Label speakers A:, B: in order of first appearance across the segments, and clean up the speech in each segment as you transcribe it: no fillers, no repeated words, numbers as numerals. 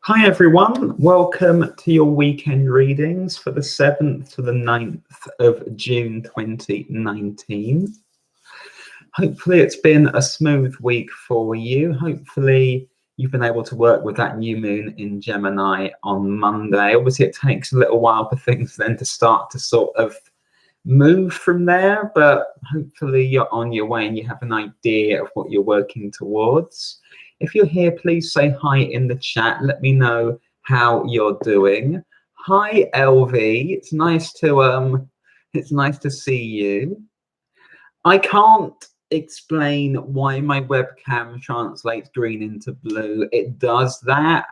A: Hi everyone, welcome to your weekend readings for the 7th to the 9th of June 2019. Hopefully it's been a smooth week for you. Hopefully you've been able to work with that new moon in Gemini on Monday. Obviously it takes a little while for things then to start to sort of move from there, but hopefully you're on your way and you have an idea of what you're working towards. If you're here, please say hi in the chat. Let me know how you're doing. Hi, LV. It's nice to see you. I can't explain why my webcam translates green into blue. It does that.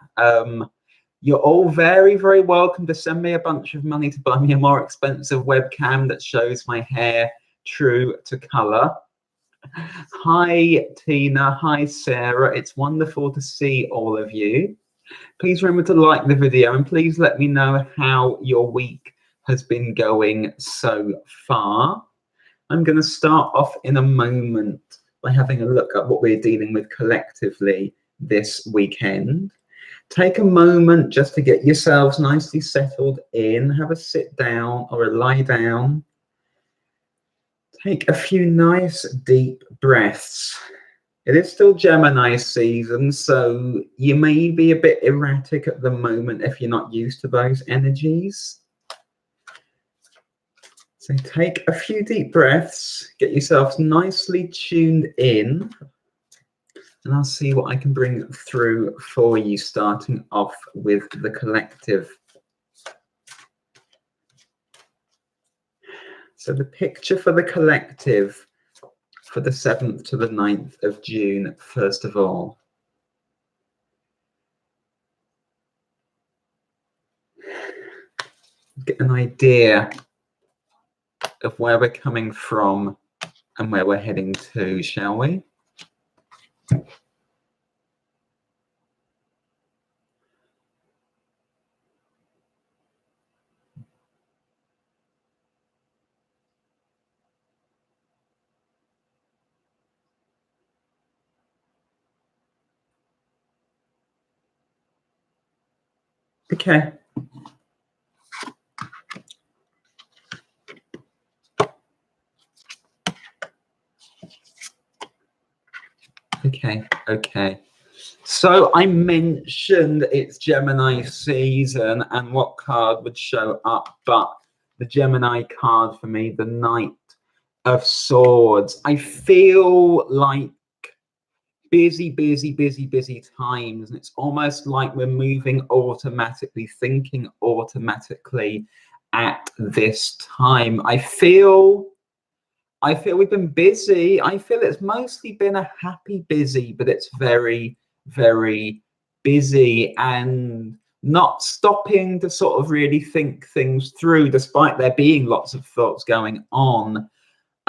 A: You're all very, very welcome to send me a bunch of money to buy me a more expensive webcam that shows my hair true to color. Hi, Tina. Hi, Sarah. It's wonderful to see all of you. Please remember to like the video and please let me know how your week has been going so far. I'm going to start off in a moment by having a look at what we're dealing with collectively this weekend. Take a moment just to get yourselves nicely settled in. Have a sit down or a lie down. Take a few nice deep breaths. It is still Gemini season, so you may be a bit erratic at the moment if you're not used to those energies. So take a few deep breaths, get yourselves nicely tuned in, and I'll see what I can bring through for you, starting off with the collective. So the picture for the collective for the 7th to the 9th of June, first of all. Get an idea of where we're coming from and where we're heading to, shall we? Okay. Okay. So I mentioned it's Gemini season and what card would show up, but the Gemini card for me, the Knight of Swords. I feel like busy times, and it's almost like we're moving automatically, thinking automatically at this time. I feel we've been busy. I feel it's mostly been a happy busy, but it's very, very busy and not stopping to sort of really think things through, despite there being lots of thoughts going on.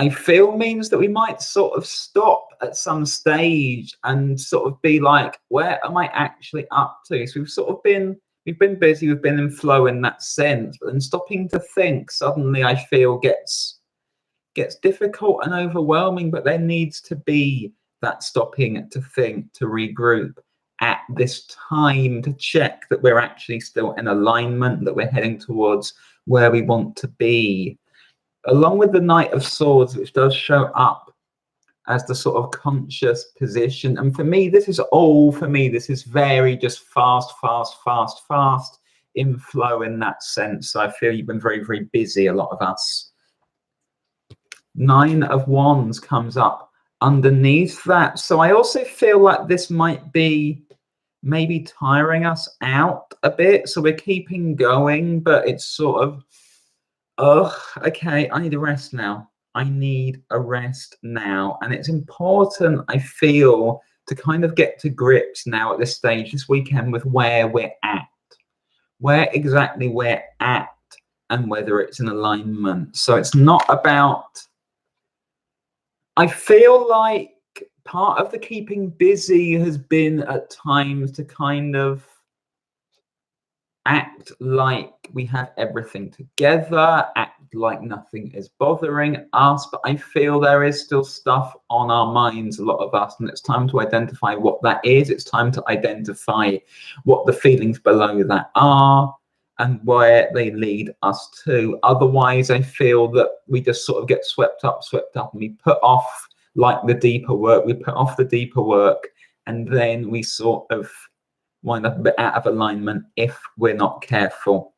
A: I feel means that we might sort of stop at some stage and sort of be like, where am I actually up to? So we've been busy, we've been in flow in that sense, but then stopping to think suddenly I feel gets difficult and overwhelming, but there needs to be that stopping to think, to regroup at this time, to check that we're actually still in alignment, that we're heading towards where we want to be. Along with the Knight of Swords, which does show up as the sort of conscious position. And for me, this is very just fast in flow in that sense. So I feel you've been very, very busy, a lot of us. 9 of Wands comes up underneath that. So I also feel like this might be maybe tiring us out a bit. So we're keeping going, but it's sort of, okay, I need a rest now. I need a rest now. And it's important, I feel, to kind of get to grips now at this stage, this weekend, with where we're at, where exactly we're at, and whether it's in alignment. So it's not about, I feel like part of the keeping busy has been at times to kind of act like we have everything together, act like nothing is bothering us, but I feel there is still stuff on our minds, a lot of us, and it's time to identify what that is. It's time to identify what the feelings below that are and where they lead us to. Otherwise, I feel that we just sort of get swept up, and we put off like the deeper work, and then we sort of wind up a bit out of alignment if we're not careful.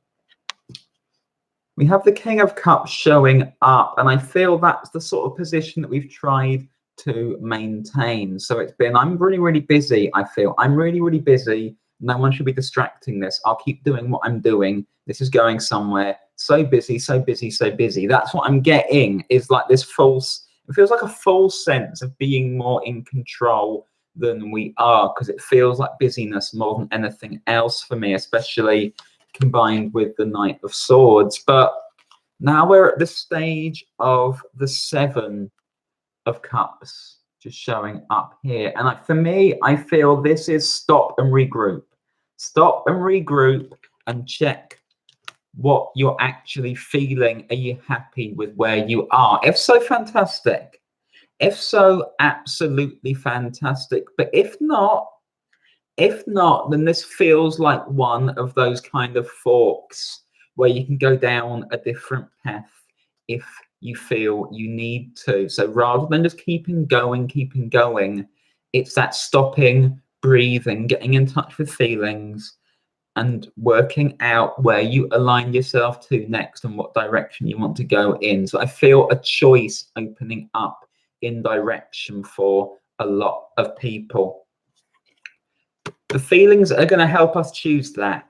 A: We have the King of Cups showing up, and I feel that's the sort of position that we've tried to maintain. So it's been, I'm really, really busy. I feel I'm really, really busy. No one should be distracting this. I'll keep doing what I'm doing. This is going somewhere. So busy, so busy, so busy. That's what I'm getting, is like this false, it feels like a false sense of being more in control than we are, because it feels like busyness more than anything else for me, especially combined with the Knight of Swords. But now we're at the stage of the Seven of Cups just showing up here, and for me, I feel this is stop and regroup and check what you're actually feeling. Are you happy with where you are? If so, fantastic. If so, absolutely fantastic. But if not, then this feels like one of those kind of forks where you can go down a different path if you feel you need to. So rather than just keeping going, it's that stopping, breathing, getting in touch with feelings, and working out where you align yourself to next and what direction you want to go in. So I feel a choice opening up in direction for a lot of people. The feelings are going to help us choose that.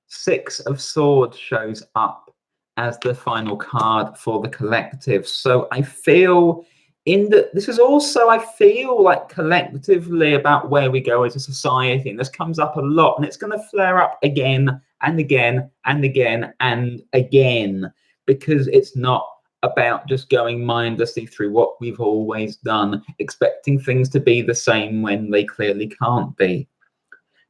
A: Six of Swords shows up as the final card for the collective. So I feel this is also, I feel like collectively about where we go as a society, and this comes up a lot, and it's going to flare up again and again and again and again, because it's not about just going mindlessly through what we've always done, expecting things to be the same when they clearly can't be.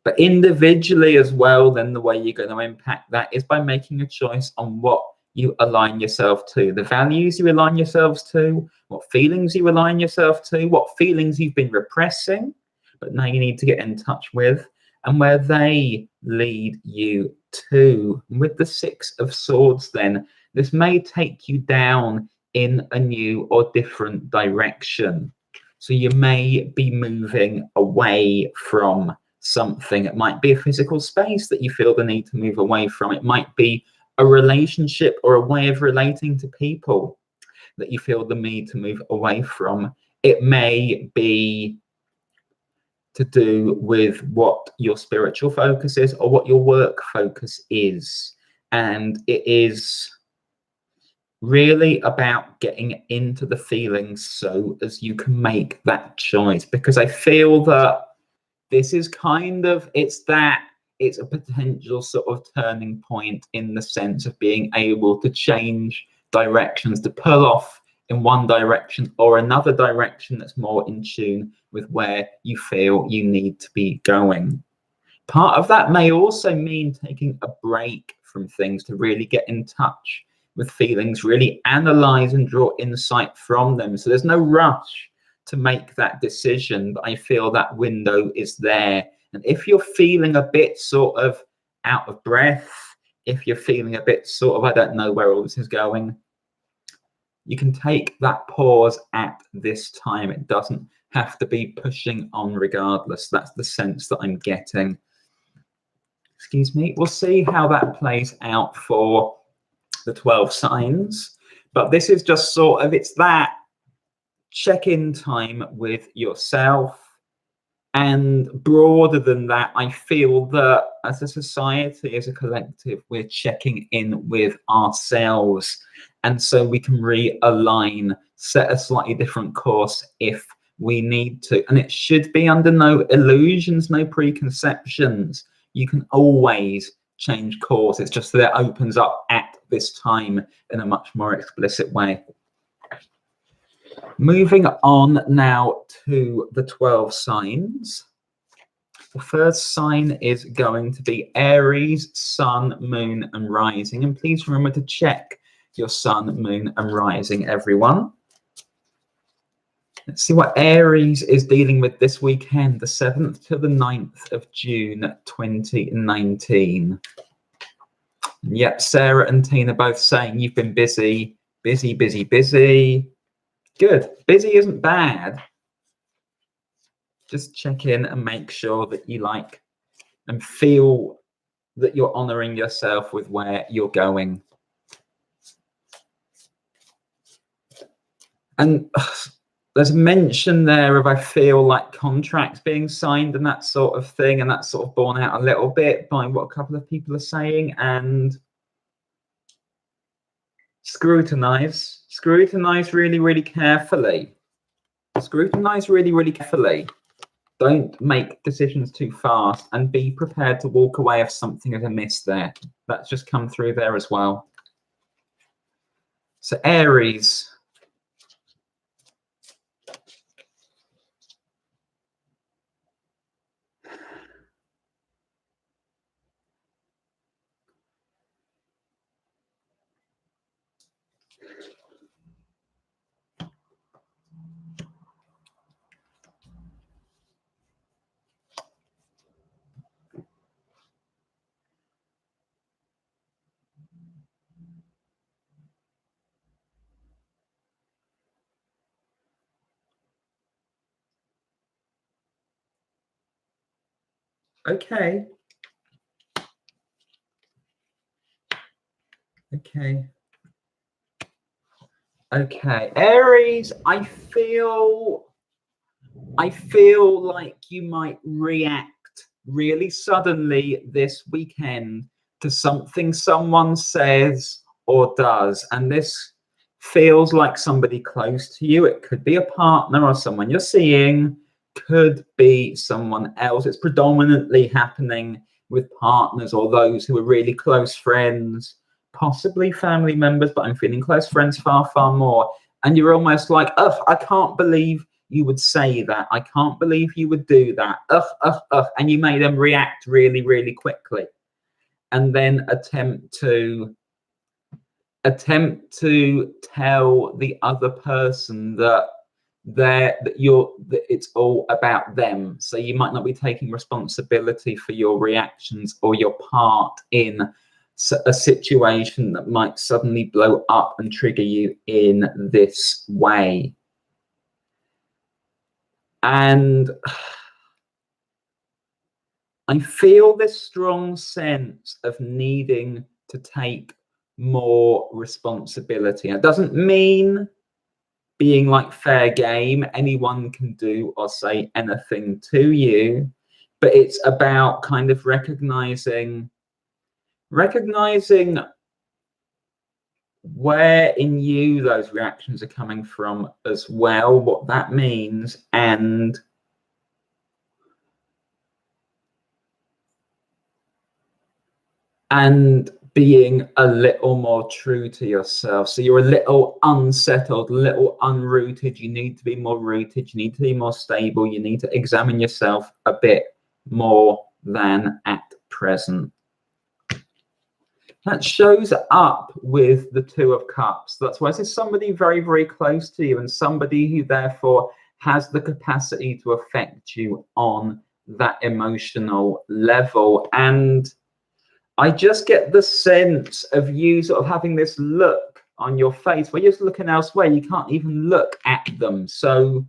A: But individually as well, then the way you're going to impact that is by making a choice on what you align yourself to, the values you align yourselves to, what feelings you align yourself to, what feelings you've been repressing, but now you need to get in touch with, and where they lead you to. With the Six of Swords, then, this may take you down in a new or different direction. So you may be moving away from something. It might be a physical space that you feel the need to move away from. It might be a relationship or a way of relating to people that you feel the need to move away from. It may be to do with what your spiritual focus is or what your work focus is. And it is really about getting into the feelings so as you can make that choice, because I feel that this is kind of, it's a potential sort of turning point in the sense of being able to change directions, to pull off in one direction or another direction that's more in tune with where you feel you need to be going. Part of that may also mean taking a break from things to really get in touch with feelings, really analyze and draw insight from them. So there's no rush to make that decision, but I feel that window is there. And if you're feeling a bit sort of out of breath, if you're feeling a bit sort of, I don't know where all this is going, you can take that pause at this time. It doesn't have to be pushing on regardless. That's the sense that I'm getting. Excuse me. We'll see how that plays out for the 12 signs. But this is just sort of, it's that check-in time with yourself. And broader than that, I feel that as a society, as a collective, we're checking in with ourselves. And so we can realign, set a slightly different course if we need to. And it should be under no illusions, no preconceptions. You can always change course. It's just that it opens up at this time in a much more explicit way. Moving on now to the 12 signs. The first sign is going to be Aries, Sun, Moon, and Rising. And please remember to check your Sun, Moon, and Rising, everyone. Let's see what Aries is dealing with this weekend, the 7th to the 9th of June, 2019. Yep, Sarah and Tina both saying you've been busy, busy, busy, busy. Good. Busy isn't bad. Just check in and make sure that you like and feel that you're honoring yourself with where you're going. And there's mention there of, I feel like, contracts being signed and that sort of thing, and that's sort of borne out a little bit by what a couple of people are saying. And scrutinize really, really carefully. Scrutinize really, really carefully. Don't make decisions too fast, and be prepared to walk away if something is amiss there. That's just come through there as well. So Aries. Okay. Aries, I feel like you might react really suddenly this weekend to something someone says or does, and this feels like somebody close to you. It could be a partner or someone you're seeing, could be someone else. It's predominantly happening with partners or those who are really close friends, possibly family members, but I'm feeling close friends far, far more. And you're almost like, ugh, I can't believe you would say that. I can't believe you would do that. Ugh. And you made them react really, really quickly. And then attempt to tell the other person that it's all about them. So you might not be taking responsibility for your reactions or your part in a situation that might suddenly blow up and trigger you in this way. And I feel this strong sense of needing to take more responsibility. It doesn't mean being like fair game, anyone can do or say anything to you, but it's about kind of recognizing where in you those reactions are coming from as well, what that means, and being a little more true to yourself. So you're a little unsettled, a little unrooted. You need to be more rooted. You need to be more stable. You need to examine yourself a bit more than at present. That shows up with the Two of Cups. That's why this is somebody very, very close to you, and somebody who therefore has the capacity to affect you on that emotional level. And I just get the sense of you sort of having this look on your face where you're just looking elsewhere. You can't even look at them. So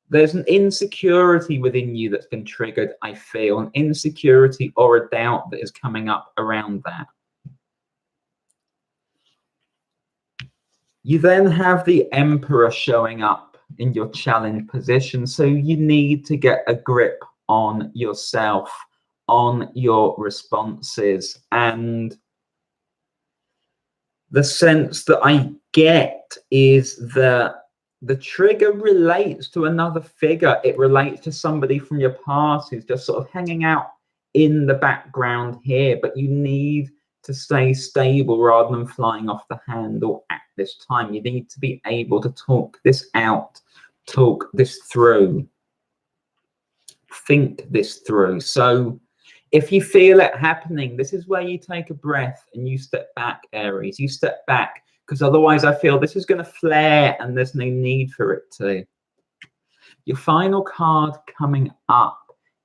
A: there's an insecurity within you that's been triggered, I feel, an insecurity or a doubt that is coming up around that. You then have the Emperor showing up in your challenge position. So you need to get a grip on yourself, on your responses. And the sense that I get is that the trigger relates to another figure. It relates to somebody from your past who's just sort of hanging out in the background here, but you need to stay stable rather than flying off the handle at this time. You need to be able to talk this out, talk this through. think this through. So if you feel it happening, this is where you take a breath and you step back, Aries. You step back, because otherwise I feel this is going to flare and there's no need for it to. Your final card coming up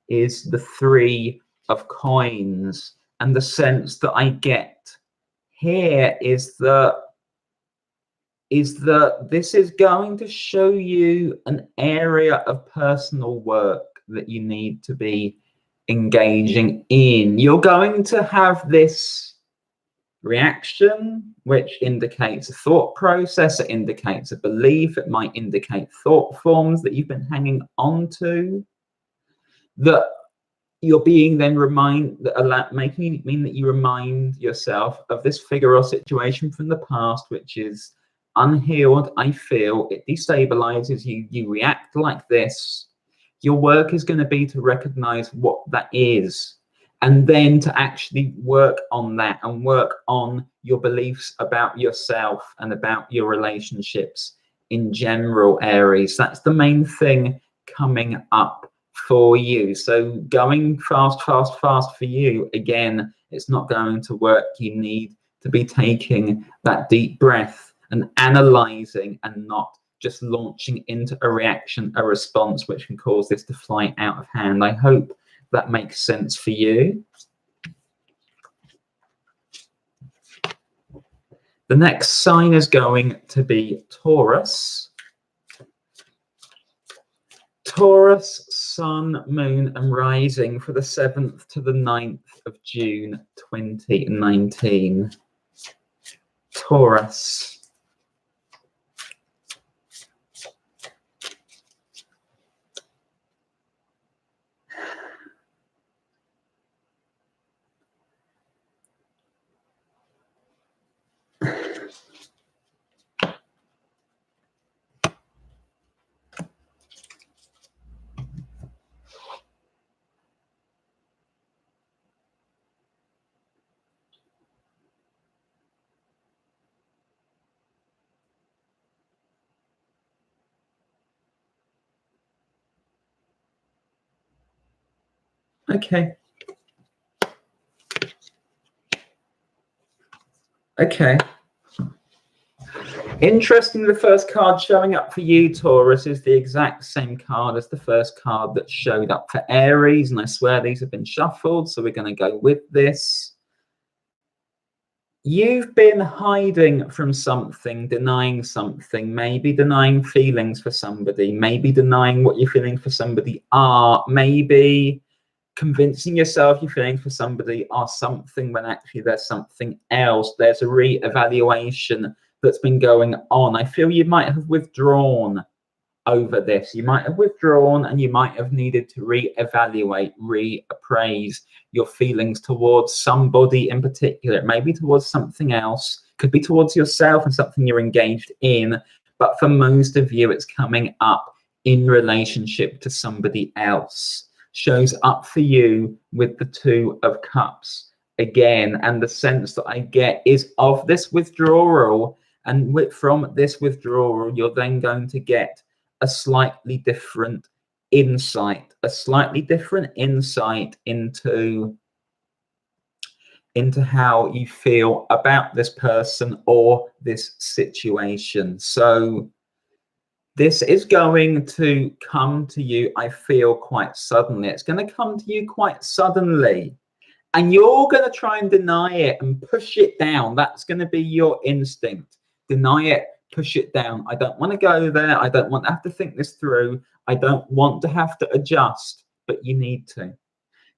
A: is the 3 of Coins. And the sense that I get here is that this is going to show you an area of personal work that you need to be engaging in. You're going to have this reaction, which indicates a thought process, it indicates a belief, it might indicate thought forms that you've been hanging on to, that you're being then making it mean that you remind yourself of this figure or situation from the past, which is unhealed. I feel it destabilizes you. You react like this. Your work is going to be to recognize what that is, and then to actually work on that and work on your beliefs about yourself and about your relationships in general, Aries. That's the main thing coming up for you. So going fast for you, again, it's not going to work. You need to be taking that deep breath and analyzing, and not just launching into a reaction, a response, which can cause this to fly out of hand. I hope that makes sense for you. The next sign is going to be Taurus. Taurus, Sun, Moon, and Rising for the 7th to the 9th of June 2019. Taurus. Okay. Okay. Interesting, the first card showing up for you, Taurus, is the exact same card as the first card that showed up for Aries, and I swear these have been shuffled, so we're going to go with this. You've been hiding from something, denying something, maybe denying feelings for somebody, maybe denying what you're feeling for somebody are, maybe convincing yourself your feelings for somebody are something when actually there's something else. There's a re-evaluation that's been going on. I feel you might have withdrawn over this. You might have withdrawn, and you might have needed to re-evaluate, reappraise your feelings towards somebody in particular. Maybe towards something else, could be towards yourself and something you're engaged in, but for most of you it's coming up in relationship to somebody else. Shows up for you with the 2 of Cups again, and the sense that I get is of this withdrawal, and from this withdrawal you're then going to get a slightly different insight, into how you feel about this person or this situation. So this is going to come to you, I feel, quite suddenly. It's going to come to you quite suddenly, and you're going to try and deny it and push it down. That's going to be your instinct. Deny it, push it down. I don't want to go there. I don't want to have to think this through. I don't want to have to adjust, but you need to.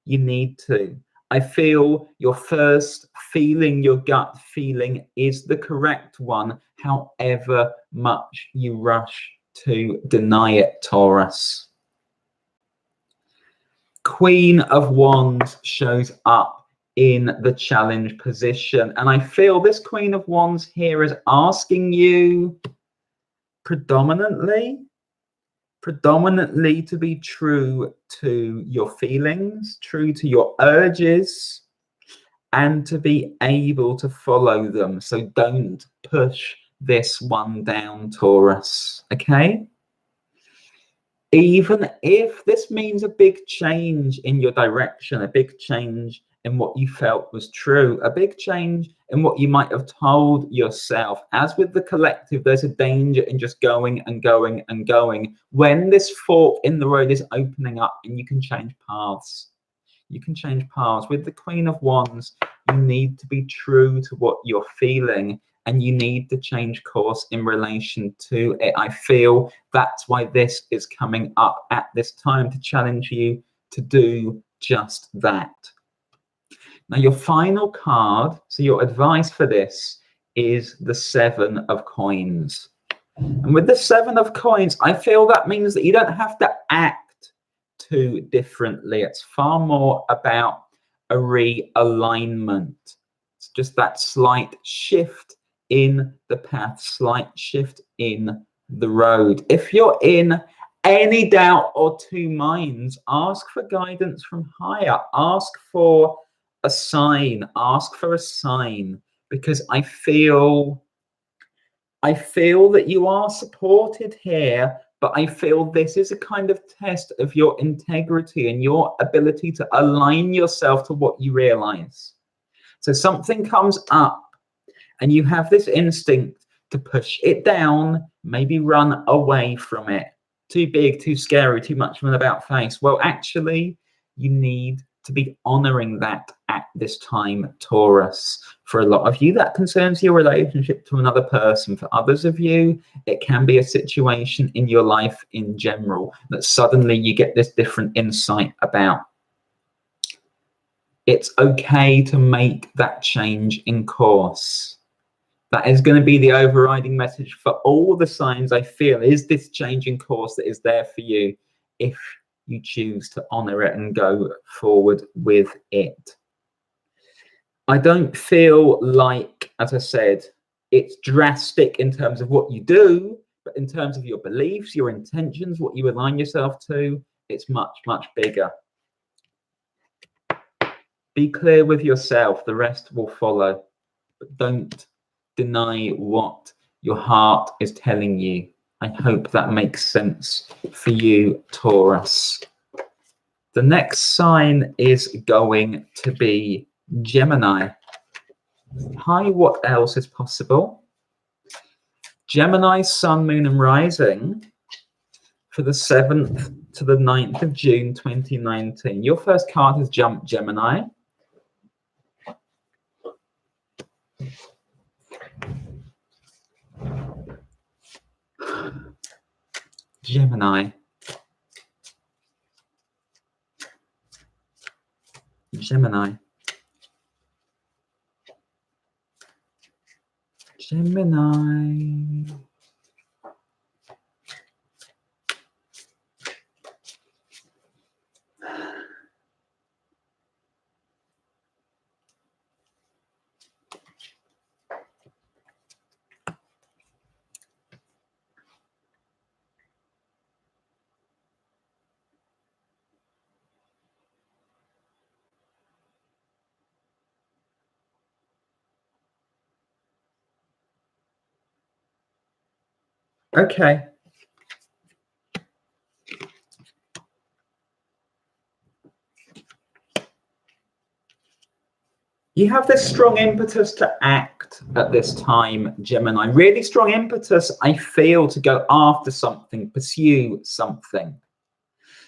A: You need to. I feel your first feeling, your gut feeling, is the correct one, however much you rush to deny it, Taurus. Queen of Wands shows up in the challenge position, and I feel this Queen of Wands here is asking you predominantly to be true to your feelings, true to your urges, and to be able to follow them. So don't push this one down, Taurus, okay? Even if this means a big change in your direction, a big change in what you felt was true, a big change in what you might have told yourself. As with the collective, there's a danger in just going and going and going. When this fork in the road is opening up and you can change paths, you can change paths. With the Queen of Wands, you need to be true to what you're feeling and you need to change course in relation to it. I feel that's why this is coming up at this time, to challenge you to do just that. Now, your final card, so your advice for this is the Seven of Coins. And with the Seven of Coins, I feel that means that you don't have to act too differently. It's far more about a realignment. It's just that slight shift in the path, slight shift in the road. If you're in any doubt or two minds, ask for guidance from higher. Ask for a sign. Ask for a sign, because I feel that you are supported here, but I feel this is a kind of test of your integrity and your ability to align yourself to what you realize. So something comes up and you have this instinct to push it down, maybe run away from it. Too big, too scary, too much of an about face. Well, actually, you need to be honoring that at this time, Taurus. For a lot of you, that concerns your relationship to another person. For others of you, it can be a situation in your life in general that suddenly you get this different insight about. It's okay to make that change in course. That is going to be the overriding message for all the signs, I feel, is this change in course that is there for you if you choose to honor it and go forward with it. I don't feel like, as I said, it's drastic in terms of what you do, but in terms of your beliefs, your intentions, what you align yourself to, it's much, much bigger. Be clear with yourself, the rest will follow, but don't deny what your heart is telling you. I hope that makes sense for you, Taurus. The next sign is going to be Gemini. Hi, what else is possible? Gemini, Sun, Moon, and Rising for the 7th to the 9th of June 2019. Your first card has jumped, Gemini. Gemini. Gemini. Gemini. Okay. You have this strong impetus to act at this time, Gemini. Really strong impetus, I feel, to go after something, pursue something.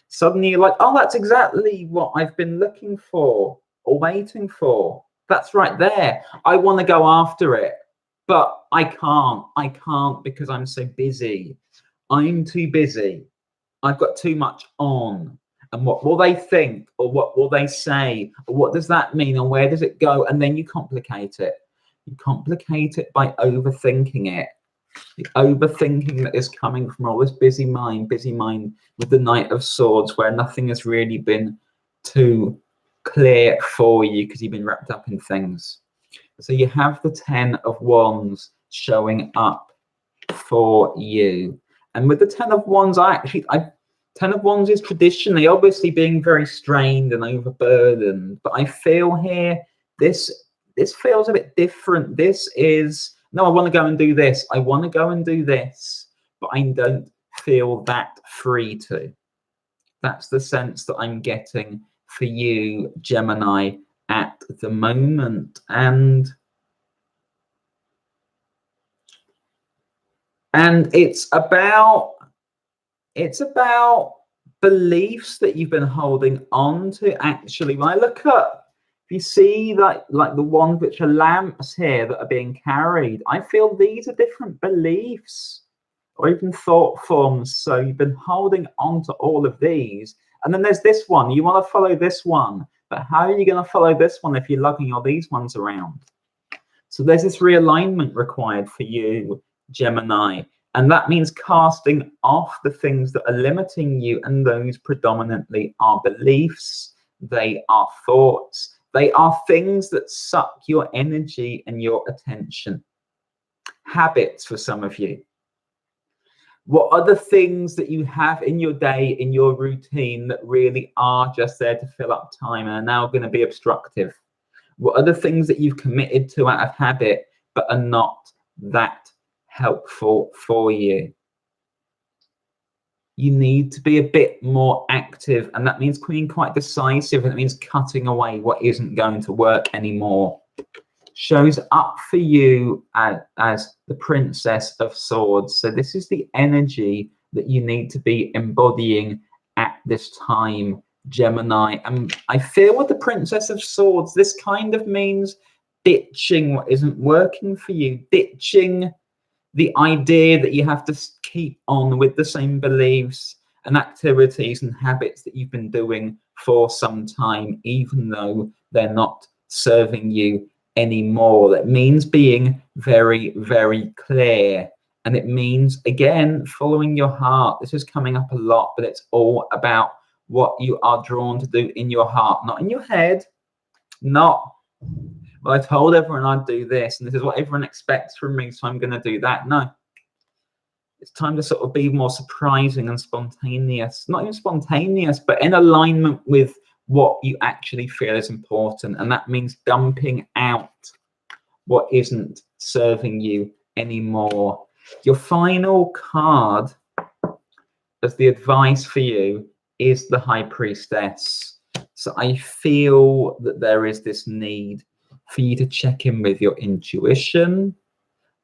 A: Suddenly you're like, oh, that's exactly what I've been looking for or waiting for. That's right there. I want to go after it, but I can't. I can't because I'm so busy. I'm too busy. I've got too much on. And what will they think, or what will they say, or what does that mean, and where does it go? And then you complicate it. You complicate it by overthinking it. The overthinking that is coming from all this busy mind with the Knight of Swords, where nothing has really been too clear for you because you've been wrapped up in things. So you have the 10 of Wands showing up for you. And with the 10 of Wands, 10 of Wands is traditionally obviously being very strained and overburdened, but I feel here this feels a bit different. This is, no, I want to go and do this. I want to go and do this, but I don't feel that free to. That's the sense that I'm getting for you, Gemini, at the moment. And it's about beliefs that you've been holding on to. Actually, when I look up, if you see like the ones which are lamps here that are being carried, I feel these are different beliefs or even thought forms. So you've been holding on to all of these. And then there's this one. You want to follow this one, but how are you going to follow this one if you're lugging all these ones around? So there's this realignment required for you, Gemini. And that means casting off the things that are limiting you, and those predominantly are beliefs, they are thoughts, they are things that suck your energy and your attention. Habits for some of you. What are the things that you have in your day, in your routine, that really are just there to fill up time and are now going to be obstructive? What are the things that you've committed to out of habit but are not that helpful for you? You need to be a bit more active, and that means being quite decisive, and it means cutting away what isn't going to work anymore. Shows up for you as the Princess of Swords. So this is the energy that you need to be embodying at this time, Gemini. And I feel with the Princess of Swords, this kind of means ditching what isn't working for you, ditching the idea that you have to keep on with the same beliefs and activities and habits that you've been doing for some time, even though they're not serving you anymore. That means being very, very clear. And it means, again, following your heart. This is coming up a lot, but it's all about what you are drawn to do in your heart, not in your head. Not, well, I told everyone I'd do this, and this is what everyone expects from me, so I'm going to do that. No. It's time to sort of be more surprising and spontaneous. Not even spontaneous, but in alignment with what you actually feel is important. And that means dumping out what isn't serving you anymore. Your final card as the advice for you is the High Priestess. So I feel that there is this need for you to check in with your intuition.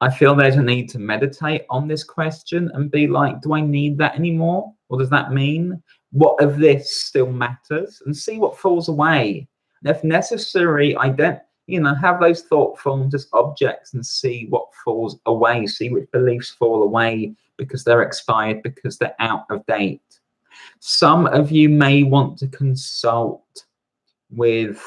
A: I feel there's a need to meditate on this question and be like, do I need that anymore? What does that mean? What of this still matters? And see what falls away. And if necessary, have those thought forms as objects and see what falls away. See which beliefs fall away because they're expired, because they're out of date. Some of you may want to consult with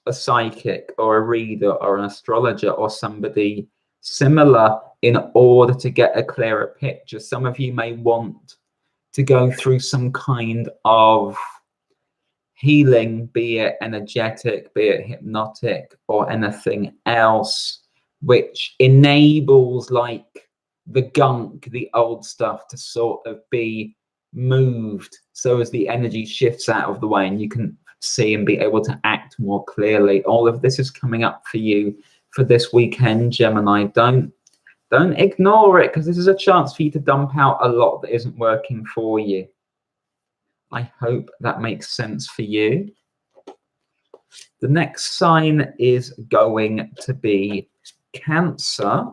A: a psychic or a reader or an astrologer or somebody similar in order to get a clearer picture. Some of you may want to go through some kind of healing, be it energetic, be it hypnotic, or anything else, which enables like the gunk, the old stuff, to sort of be moved so as the energy shifts out of the way and you can see and be able to act more clearly. All of this is coming up for you for this weekend, Gemini. Don't ignore it, because this is a chance for you to dump out a lot that isn't working for you. I hope that makes sense for you. The next sign is going to be Cancer.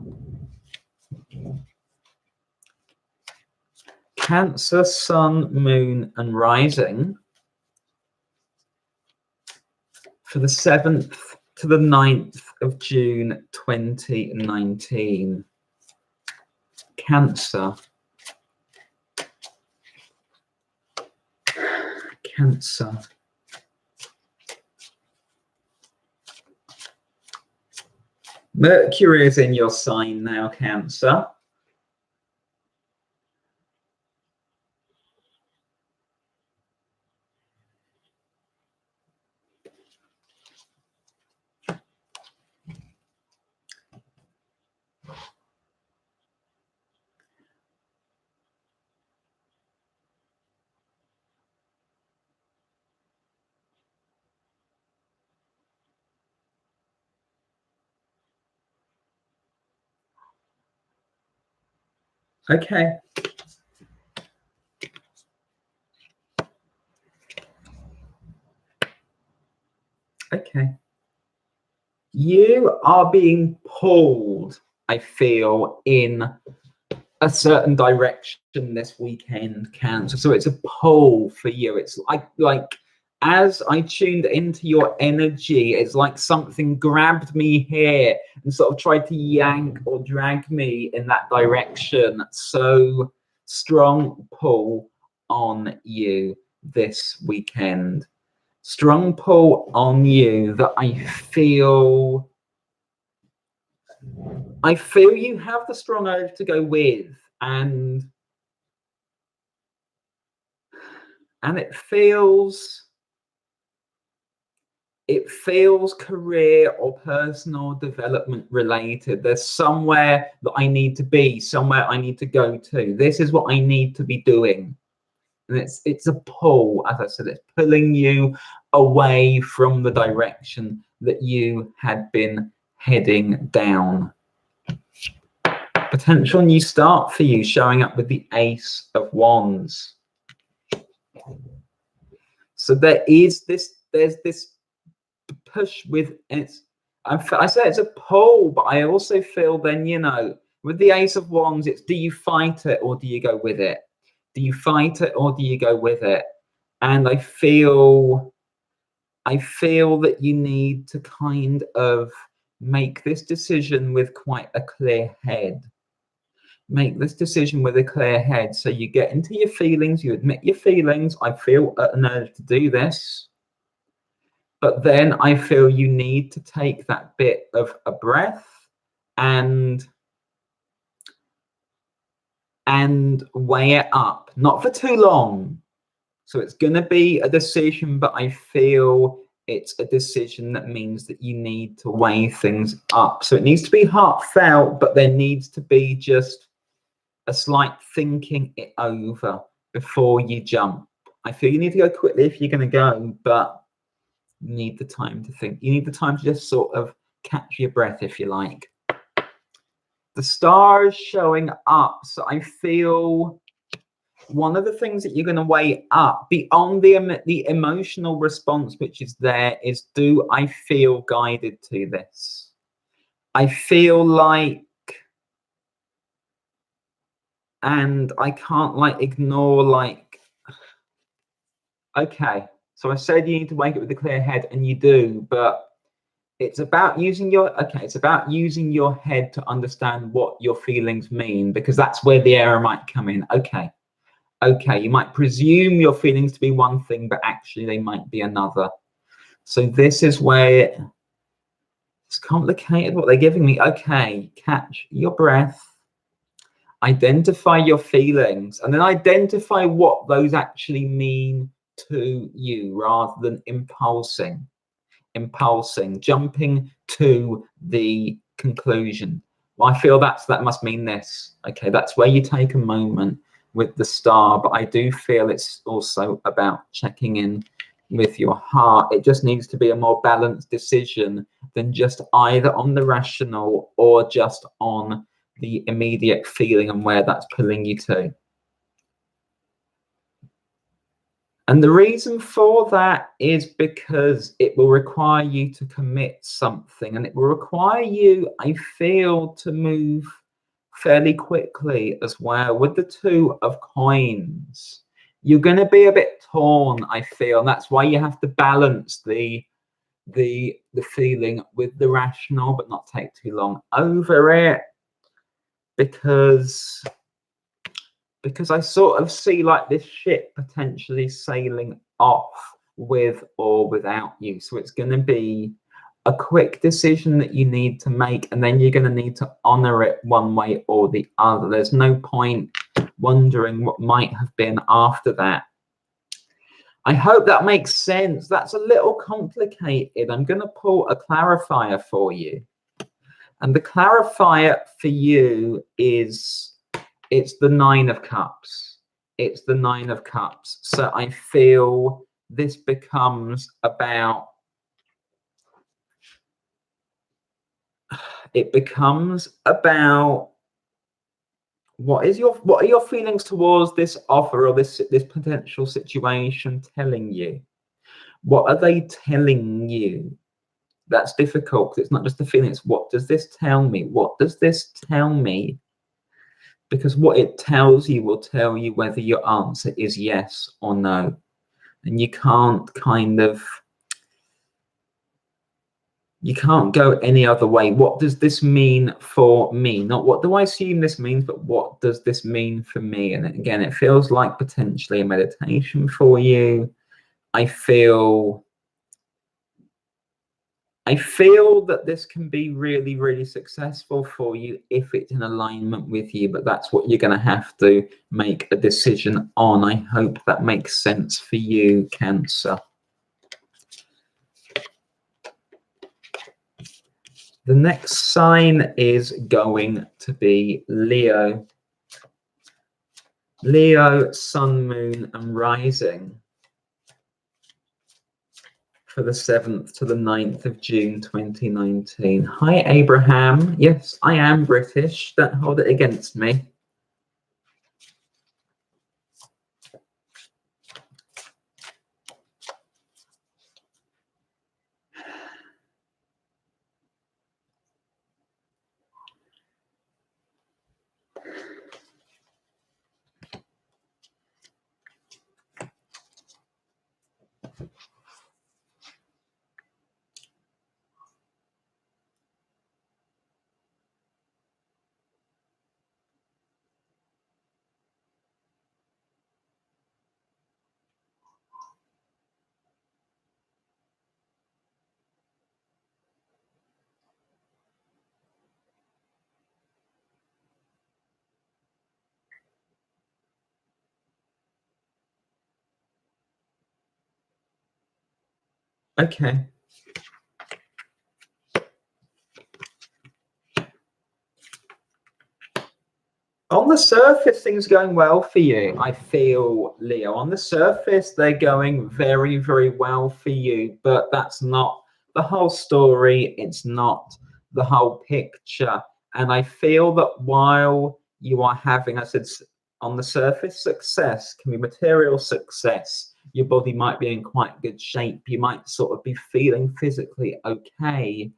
A: Cancer, Sun, Moon, and Rising for the 7th to the 9th of June 2019. Cancer. Cancer. Mercury is in your sign now, Cancer. Okay. Okay. You are being pulled, I feel, in a certain direction this weekend, Cancer. So it's a pull for you. It's like as I tuned into your energy, it's like something grabbed me here and sort of tried to yank or drag me in that direction. So strong pull on you this weekend. Strong pull on you that I feel you have the strong urge to go with, and it feels career or personal development related. There's somewhere that I need to be, somewhere I need to go to. This is what I need to be doing. And it's a pull, as I said, it's pulling you away from the direction that you had been heading down. Potential new start for you, showing up with the Ace of Wands. So there's this push with it's. I say it's a pull, but I also feel then, you know, with the Ace of Wands, it's do you fight it or do you go with it? Do you fight it or do you go with it? And I feel that you need to kind of make this decision with quite a clear head. Make this decision with a clear head. So you get into your feelings, you admit your feelings. I feel an urge to do this. But then I feel you need to take that bit of a breath and weigh it up, not for too long. So it's going to be a decision, but I feel it's a decision that means that you need to weigh things up. So it needs to be heartfelt, but there needs to be just a slight thinking it over before you jump. I feel you need to go quickly if you're going to go, but you need the time to think. You need the time to just sort of catch your breath, if you like. The star is showing up, so I feel one of the things that you're going to weigh up beyond the emotional response, which is there, is do I feel guided to this? I feel like, and I can't like ignore like, okay, so I said you need to wake up with a clear head, and you do, but it's about using your head to understand what your feelings mean, because that's where the error might come in. Okay, you might presume your feelings to be one thing, but actually they might be another. So this is where it's complicated what they're giving me. Okay, catch your breath, identify your feelings, and then identify what those actually mean to you, rather than impulsing, jumping to the conclusion. Well, I feel that must mean this. Okay, that's where you take a moment with the star, but I do feel it's also about checking in with your heart. It just needs to be a more balanced decision than just either on the rational or just on the immediate feeling and where that's pulling you to. And the reason for that is because it will require you to commit something, and it will require you, I feel, to move fairly quickly as well. With the Two of Coins, you're going to be a bit torn, I feel, and that's why you have to balance the feeling with the rational, but not take too long over it, because I sort of see like this ship potentially sailing off with or without you. So it's going to be a quick decision that you need to make, and then you're going to need to honor it one way or the other. There's no point wondering what might have been after that. I hope that makes sense. That's a little complicated. I'm going to pull a clarifier for you. And the clarifier for you is, it's the Nine of Cups. It's the Nine of Cups. So I feel this becomes about, what are your feelings towards this offer or this potential situation telling you? What are they telling you? That's difficult because it's not just a feeling, it's what does this tell me? What does this tell me? Because what it tells you will tell you whether your answer is yes or no. And you can't go any other way. What does this mean for me? Not what do I assume this means, but what does this mean for me? And again, it feels like potentially a meditation for you. I feel that this can be really, really successful for you if it's in alignment with you, but that's what you're going to have to make a decision on. I hope that makes sense for you, Cancer. The next sign is going to be Leo. Leo, sun, moon, and rising for the 7th to the 9th of June 2019. Hi, Abraham. Yes, I am British. Don't hold it against me. Okay. On the surface, things are going well for you. I feel, Leo. On the surface, they're going very, very well for you, but that's not the whole story. It's not the whole picture. And I feel that while you are having, I said, on the surface, success can be material success. Your body might be in quite good shape. You might sort of be feeling physically okay.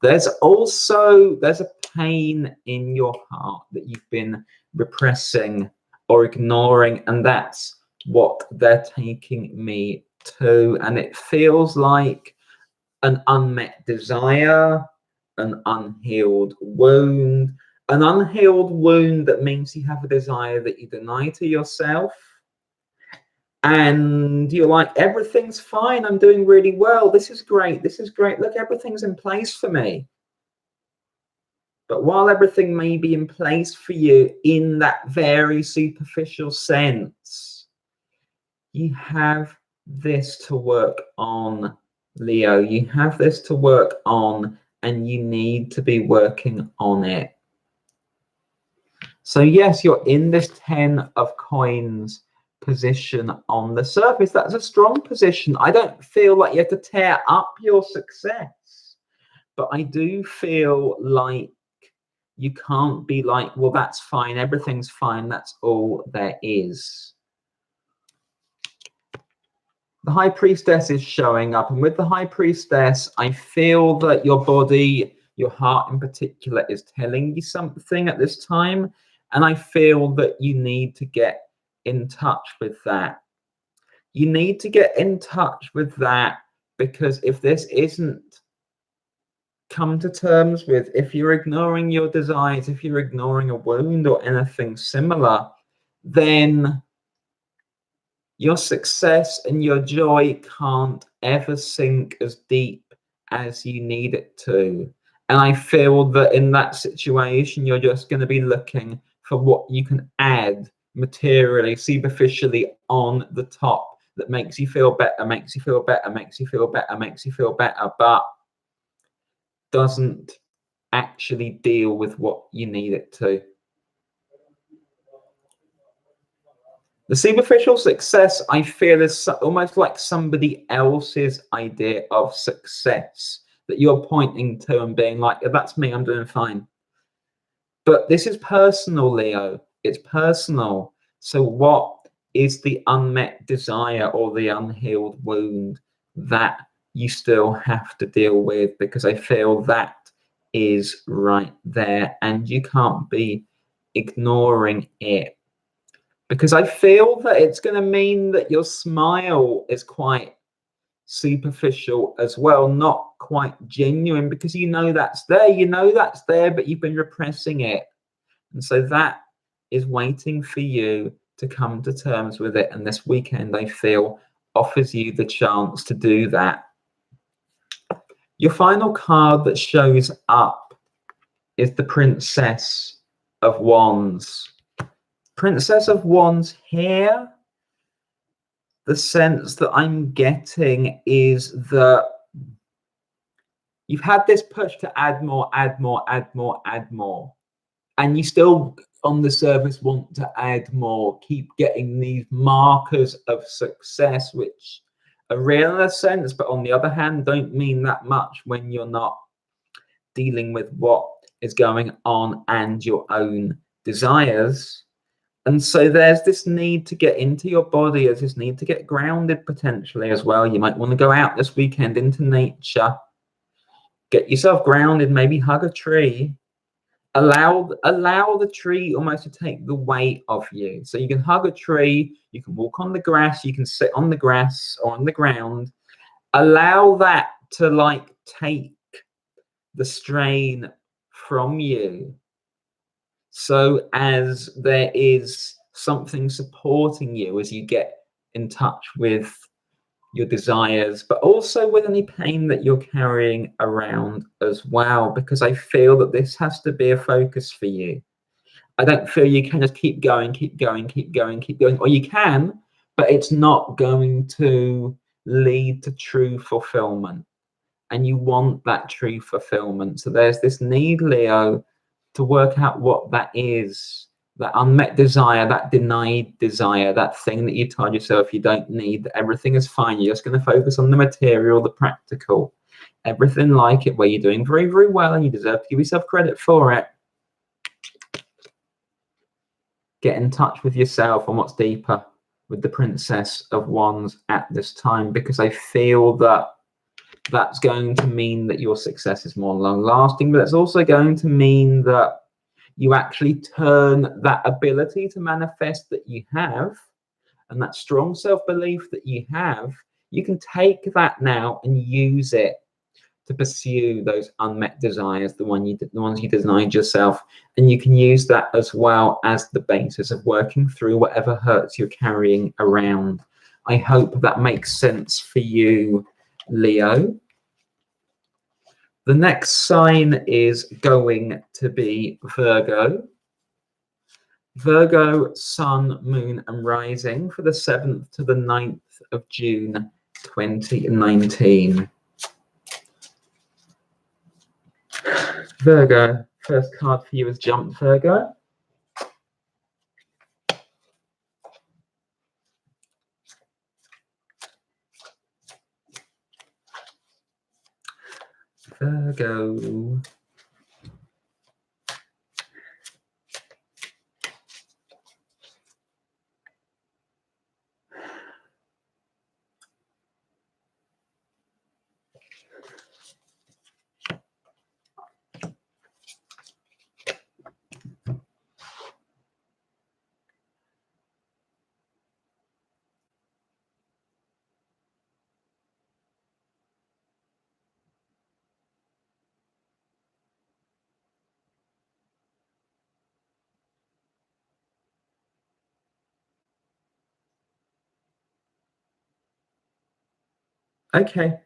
A: There's a pain in your heart that you've been repressing or ignoring, and that's what they're taking me to. And it feels like an unmet desire, an unhealed wound that means you have a desire that you deny to yourself. And you're like, everything's fine. I'm doing really well. This is great. This is great. Look, everything's in place for me. But while everything may be in place for you in that very superficial sense, you have this to work on, Leo. You have this to work on, and you need to be working on it. So yes, you're in this 10 of coins position on the surface. That's a strong position. I don't feel like you have to tear up your success, but I do feel like you can't be like, well, that's fine, everything's fine, that's all there is. The High Priestess is showing up, and with the High Priestess, I feel that your body, your heart in particular, is telling you something at this time, and I feel that you need to get in touch with that. You need to get in touch with that, because if this isn't come to terms with, if you're ignoring your desires, if you're ignoring a wound or anything similar, then your success and your joy can't ever sink as deep as you need it to. And I feel that in that situation, you're just going to be looking for what you can add materially, superficially on the top that makes you feel better, makes you feel better, makes you feel better, makes you feel better, but doesn't actually deal with what you need it to. The superficial success, I feel, is almost like somebody else's idea of success that you're pointing to and being like, that's me, I'm doing fine. But this is personal, Leo. It's personal. So what is the unmet desire or the unhealed wound that you still have to deal with, because I feel that is right there and you can't be ignoring it, because I feel that it's going to mean that your smile is quite superficial as well, not quite genuine, because you know that's there, but you've been repressing it. And so that is waiting for you to come to terms with it. And this weekend, I feel, offers you the chance to do that. Your final card that shows up is the Princess of Wands. Princess of Wands here, the sense that I'm getting is that you've had this push to add more, add more, add more, add more. And you still, on the surface, want to add more, keep getting these markers of success, which are real in a sense, but on the other hand, don't mean that much when you're not dealing with what is going on and your own desires. And so there's this need to get into your body, there's this need to get grounded potentially as well. You might want to go out this weekend into nature, get yourself grounded, maybe hug a tree. Allow the tree almost to take the weight off you. So you can hug a tree, you can walk on the grass, you can sit on the grass or on the ground. Allow that to like take the strain from you, so as there is something supporting you as you get in touch with your desires, but also with any pain that you're carrying around as well, because I feel that this has to be a focus for you. I don't feel you can just keep going, or you can, but it's not going to lead to true fulfillment. And you want that true fulfillment. So there's this need, Leo, to work out what that is, that unmet desire, that denied desire, that thing that you told yourself you don't need, that everything is fine. You're just going to focus on the material, the practical, everything like it, where you're doing very, very well and you deserve to give yourself credit for it. Get in touch with yourself and what's deeper with the Princess of Wands at this time, because I feel that that's going to mean that your success is more long-lasting, but it's also going to mean that you actually turn that ability to manifest that you have, and that strong self-belief that you have, you can take that now and use it to pursue those unmet desires, the ones you denied yourself, and you can use that as well as the basis of working through whatever hurts you're carrying around. I hope that makes sense for you, Leo. The next sign is going to be Virgo. Virgo, sun, moon, and rising for the 7th to the 9th of June 2019. Virgo, first card for you is Jump, Virgo. Virgo. Okay.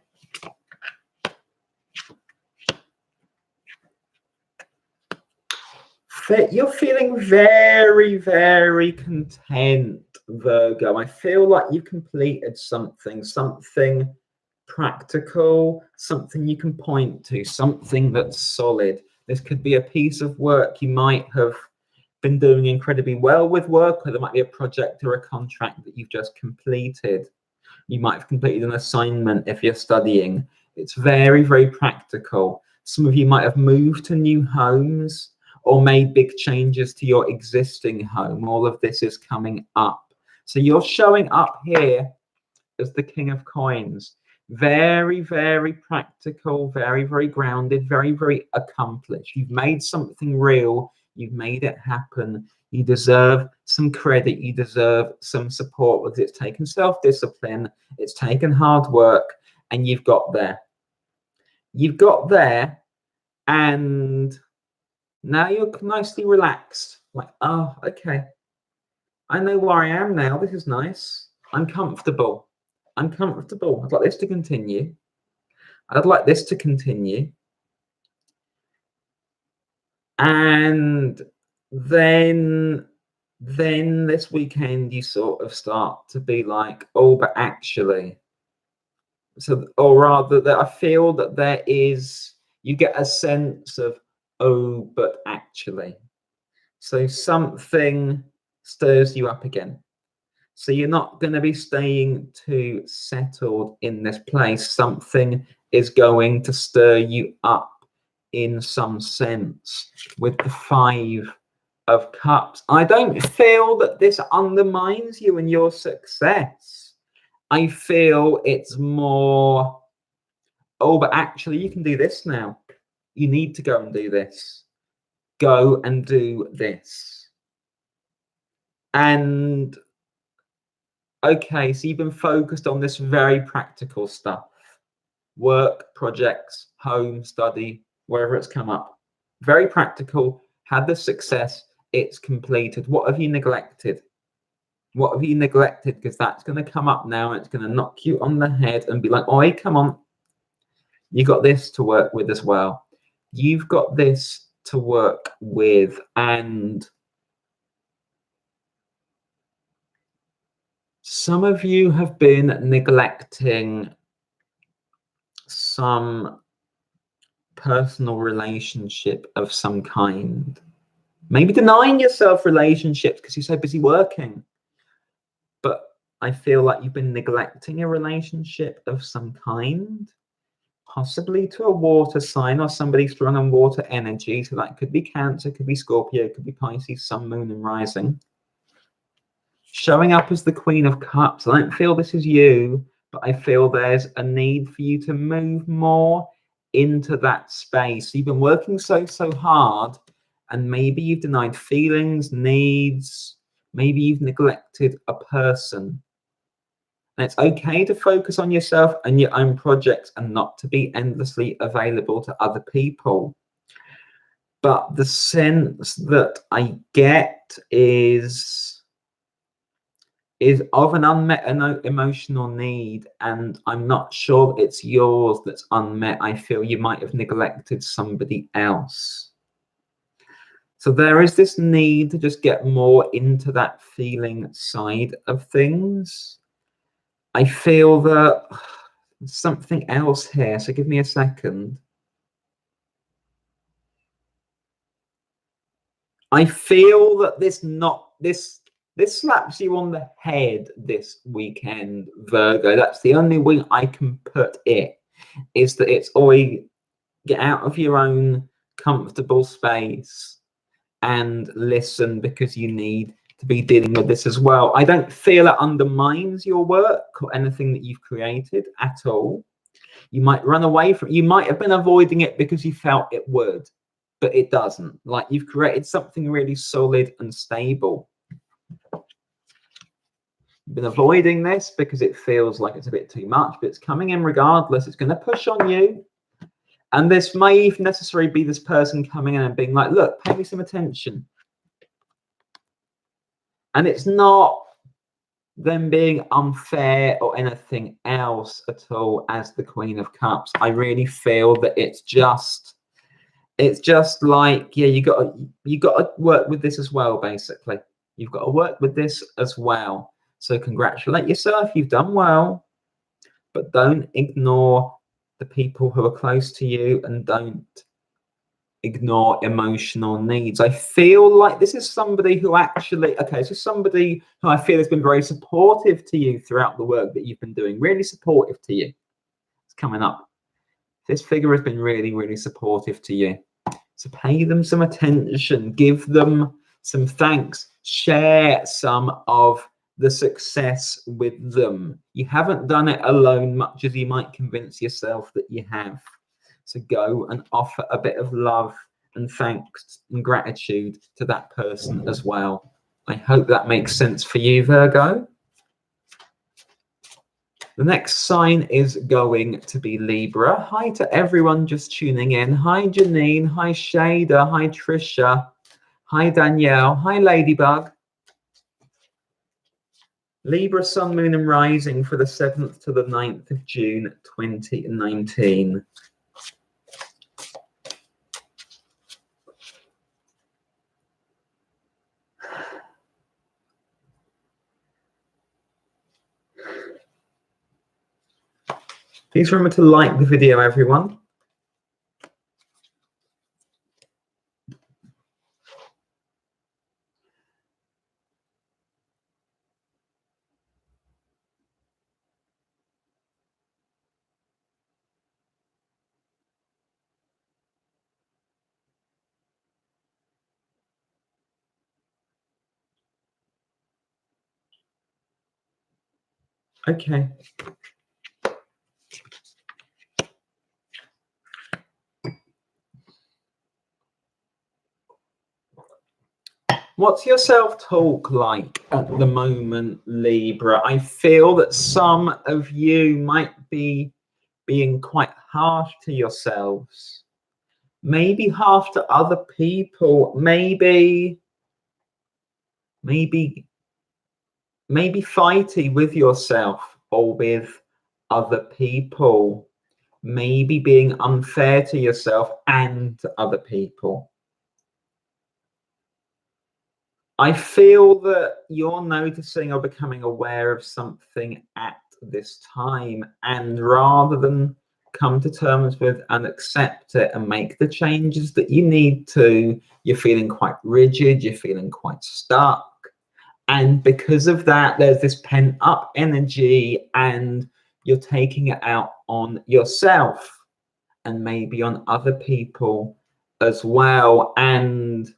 A: You're feeling very, very content, Virgo. I feel like you've completed something practical, something you can point to, something that's solid. This could be a piece of work you might have been doing incredibly well with work, or there might be a project or a contract that you've just completed. You might have completed an assignment if you're studying. It's very, very practical. Some of you might have moved to new homes or made big changes to your existing home. All of this is coming up. So you're showing up here as the King of Coins. Very, very practical, very, very grounded, very, very accomplished. You've made something real. You've made it happen. You deserve some credit. You deserve some support because it's taken self-discipline. It's taken hard work, and you've got there. You've got there, and now you're nicely relaxed. Like, oh, okay. I know where I am now. This is nice. I'm comfortable. I'm comfortable. I'd like this to continue. I'd like this to continue. And then this weekend you sort of start to be like, oh, but actually. So, or rather that I feel that there is, you get a sense of, oh, but actually. So something stirs you up again. So you're not going to be staying too settled in this place. Something is going to stir you up in some sense with the 5 of Cups. I don't feel that this undermines you and your success. I feel it's more, oh, but actually you can do this now. You need to go and do this. Go and do this. And okay, so you've been focused on this very practical stuff. Work, projects, home, study, wherever it's come up. Very practical, had the success, it's completed. What have you neglected? What have you neglected? Because that's going to come up now and it's going to knock you on the head and be like, oi, come on. You got this to work with as well. You've got this to work with, and some of you have been neglecting some personal relationship of some kind. Maybe denying yourself relationships because you're so busy working. But I feel like you've been neglecting a relationship of some kind, possibly to a water sign or somebody strong on water energy. So that could be Cancer, could be Scorpio, could be Pisces, Sun, Moon, and Rising. Showing up as the Queen of Cups. I don't feel this is you, but I feel there's a need for you to move more into that space. You've been working so hard, and maybe you've denied feelings, needs, maybe you've neglected a person. And it's okay to focus on yourself and your own projects and not to be endlessly available to other people. But the sense that I get is of an unmet emotional need, and I'm not sure it's yours that's unmet. I feel you might have neglected somebody else. So there is this need to just get more into that feeling side of things. I feel that something else here, so give me a second. I feel that this slaps you on the head this weekend, Virgo. That's the only way I can put it, is that it's always get out of your own comfortable space and listen, because you need to be dealing with this as well. I don't feel it undermines your work or anything that you've created at all. You might run away from, you might have been avoiding it because you felt it would, but it doesn't. Like, you've created something really solid and stable. You've been avoiding this because it feels like it's a bit too much, but it's coming in regardless. It's going to push on you. And this may even necessarily be this person coming in and being like, look, pay me some attention. And it's not them being unfair or anything else at all as the Queen of Cups. I really feel that it's just like, yeah, you got to work with this as well, basically. You've got to work with this as well. So congratulate yourself, you've done well, but don't ignore the people who are close to you, and don't ignore emotional needs. I feel like this is somebody who actually, okay, this is somebody who I feel has been very supportive to you throughout the work that you've been doing, really supportive to you. It's coming up. This figure has been really supportive to you. So pay them some attention, give them some thanks, share some of the success with them. You haven't done it alone, much as you might convince yourself that you have. So go and offer a bit of love and thanks and gratitude to that person as well. I hope that makes sense for you, Virgo. The next sign is going to be Libra. Hi to everyone just tuning in. Hi, Janine. Hi, Shada. Hi, Trisha. Hi, Danielle. Hi, Ladybug. Libra, Sun, Moon and Rising for the 7th to the 9th of June 2019. Please remember to like the video, everyone. Okay. What's your self-talk like at the moment, Libra? I feel that some of you might be being quite harsh to yourselves. Maybe harsh to other people. Maybe fighty with yourself or with other people. Maybe being unfair to yourself and to other people. I feel that you're noticing or becoming aware of something at this time, and rather than come to terms with and accept it and make the changes that you need to, you're feeling quite rigid, you're feeling quite stuck. And because of that, there's this pent up energy and you're taking it out on yourself and maybe on other people as well. And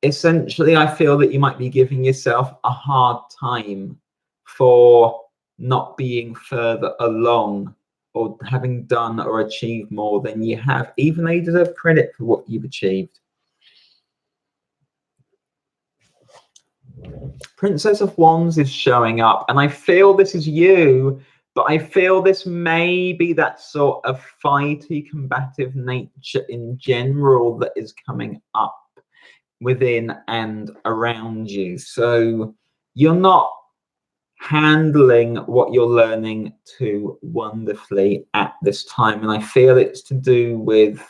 A: essentially, I feel that you might be giving yourself a hard time for not being further along or having done or achieved more than you have, even though you deserve credit for what you've achieved. Princess of Wands is showing up, and I feel this is you, but I feel this may be that sort of fighty, combative nature in general that is coming up within and around you. So you're not handling what you're learning too wonderfully at this time, and I feel it's to do with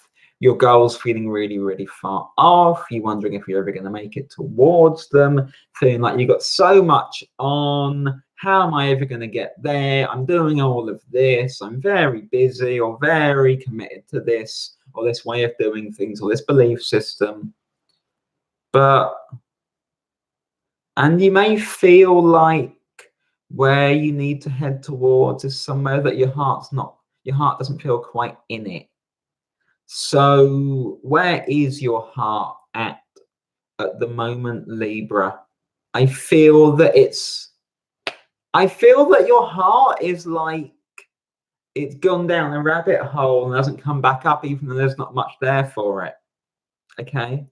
A: your goals feeling really, really far off, you wondering if you're ever going to make it towards them, feeling like you've got so much on, how am I ever going to get there? I'm doing all of this, I'm very busy or very committed to this or this way of doing things or this belief system. And you may feel like where you need to head towards is somewhere that your heart doesn't feel quite in it. So where is your heart at the moment, Libra? I feel that your heart is like it's gone down a rabbit hole and hasn't come back up, even though there's not much there for it. Okay.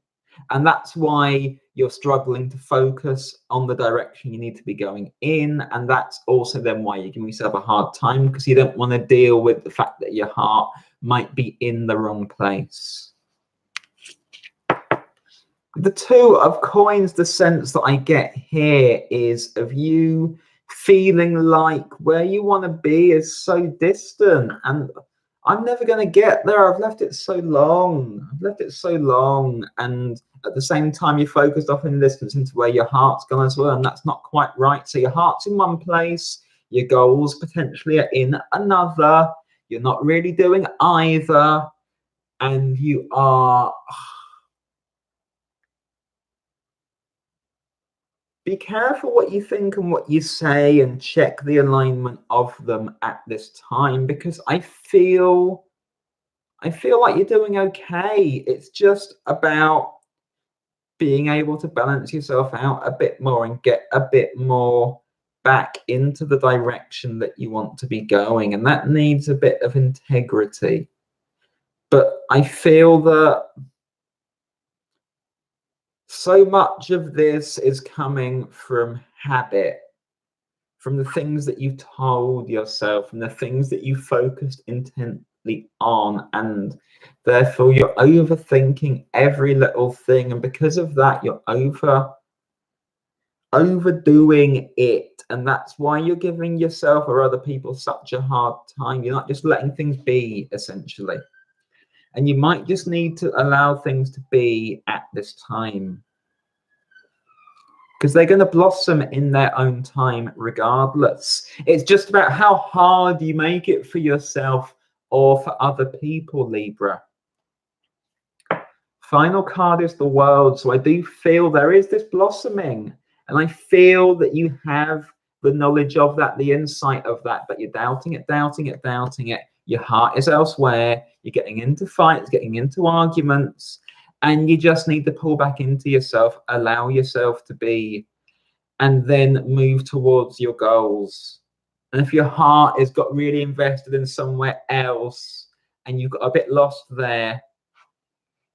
A: And that's why you're struggling to focus on the direction you need to be going in. And that's also then why you're giving yourself a hard time, because you don't want to deal with the fact that your heart might be in the wrong place. The Two of Coins, the sense that I get here is of you feeling like where you want to be is so distant, and I'm never going to get there. I've left it so long. And at the same time, you're focused off in the distance into where your heart's gone as well. And that's not quite right. So your heart's in one place. Your goals potentially are in another. You're not really doing either. And you are... Be careful what you think and what you say, and check the alignment of them at this time, because I feel like you're doing okay. It's just about being able to balance yourself out a bit more and get a bit more back into the direction that you want to be going, and that needs a bit of integrity. But I feel that so much of this is coming from habit, from the things that you told yourself and the things that you focused intently on, and therefore you're overthinking every little thing, and because of that you're overdoing it, and that's why you're giving yourself or other people such a hard time. You're not just letting things be, essentially, and you might just need to allow things to be at this time, because they're going to blossom in their own time regardless. It's just about how hard you make it for yourself or for other people, Libra. Final card is the World. So I do feel there is this blossoming, and I feel that you have the knowledge of that, the insight of that, but you're doubting it, doubting it, doubting it. Your heart is elsewhere. You're getting into fights, getting into arguments, and you just need to pull back into yourself, allow yourself to be, and then move towards your goals. And if your heart has got really invested in somewhere else and you've got a bit lost there,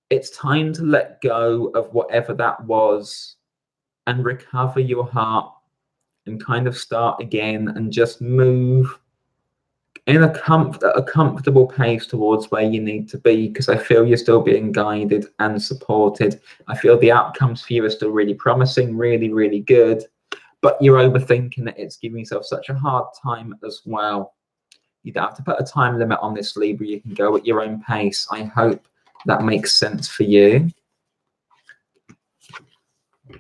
A: it's time to let go of whatever that was and recover your heart and kind of start again and just move in a comfortable pace towards where you need to be, because I feel you're still being guided and supported. I feel the outcomes for you are still really promising, really, really good, but you're overthinking it. It's giving yourself such a hard time as well. You don't have to put a time limit on this, Libra. You can go at your own pace. I hope that makes sense for you.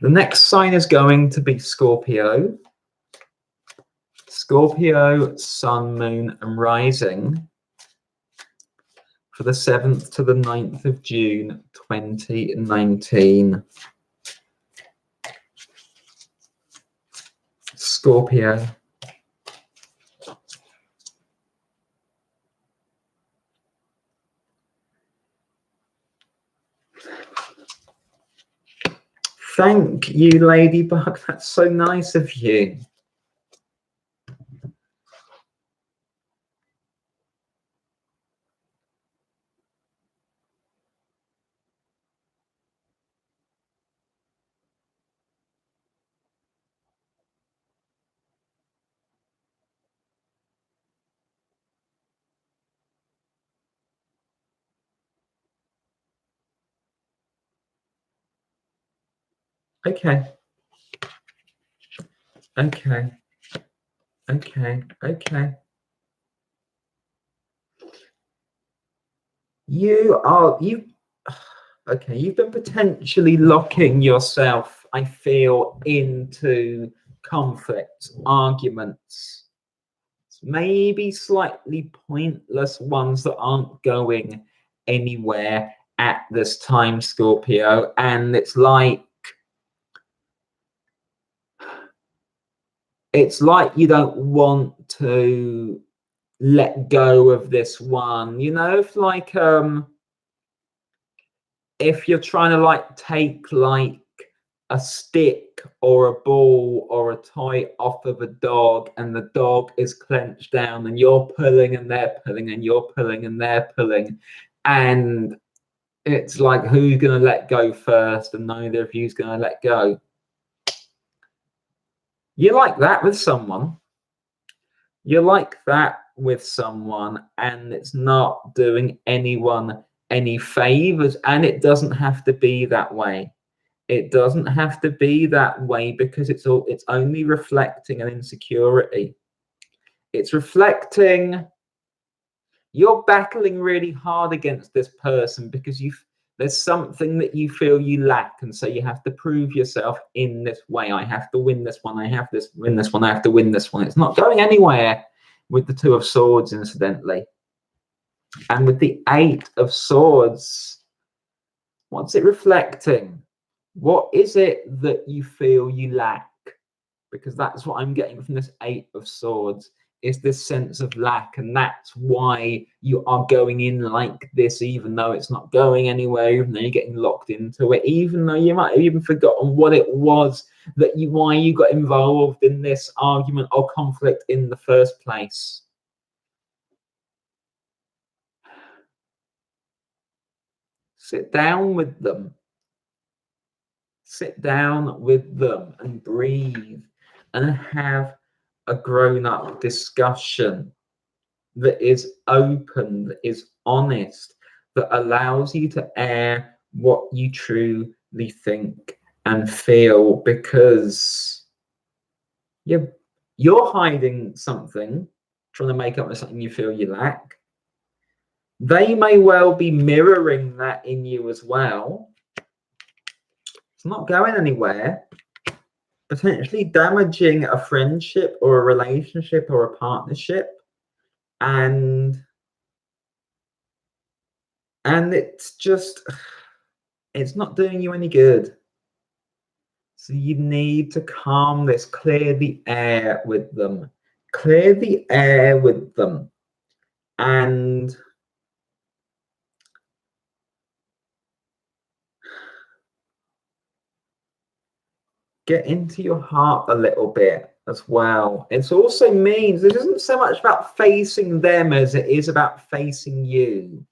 A: The next sign is going to be Scorpio. Scorpio, Sun, Moon, and Rising for the 7th to the 9th of June, 2019. Scorpio. Thank you, Ladybug. That's so nice of you. Okay. Okay. Okay. Okay. Okay, you've been potentially locking yourself, I feel, into conflicts, arguments, maybe slightly pointless ones that aren't going anywhere at this time, Scorpio. And it's like you don't want to let go of this one, you know, if you're trying to like take like a stick or a ball or a toy off of a dog, and the dog is clenched down, and you're pulling and they're pulling and you're pulling and they're pulling, and it's like, who's going to let go first? And neither of you's going to let go. You're like that with someone. You're like that with someone, and it's not doing anyone any favors, and it doesn't have to be that way. It doesn't have to be that way, because it's only reflecting an insecurity. It's reflecting you're battling really hard against this person because there's something that you feel you lack, and so you have to prove yourself in this way. I have to win this one. I have to win this one. I have to win this one. It's not going anywhere with the Two of Swords, incidentally. And with the Eight of Swords, what's it reflecting? What is it that you feel you lack? Because that's what I'm getting from this Eight of Swords, It's this sense of lack, and that's why you are going in like this, even though it's not going anywhere, even though you're getting locked into it, even though you might have even forgotten what it was why you got involved in this argument or conflict in the first place. Sit down with them. Sit down with them and breathe and have a grown-up discussion that is open, that is honest, that allows you to air what you truly think and feel, because you're hiding something, trying to make up for something you feel you lack. They may well be mirroring that in you as well. It's not going anywhere. Potentially damaging a friendship or a relationship or a partnership, and it's not doing you any good. So you need to calm this, clear the air with them, and get into your heart a little bit as well. It also means this isn't so much about facing them as it is about facing you.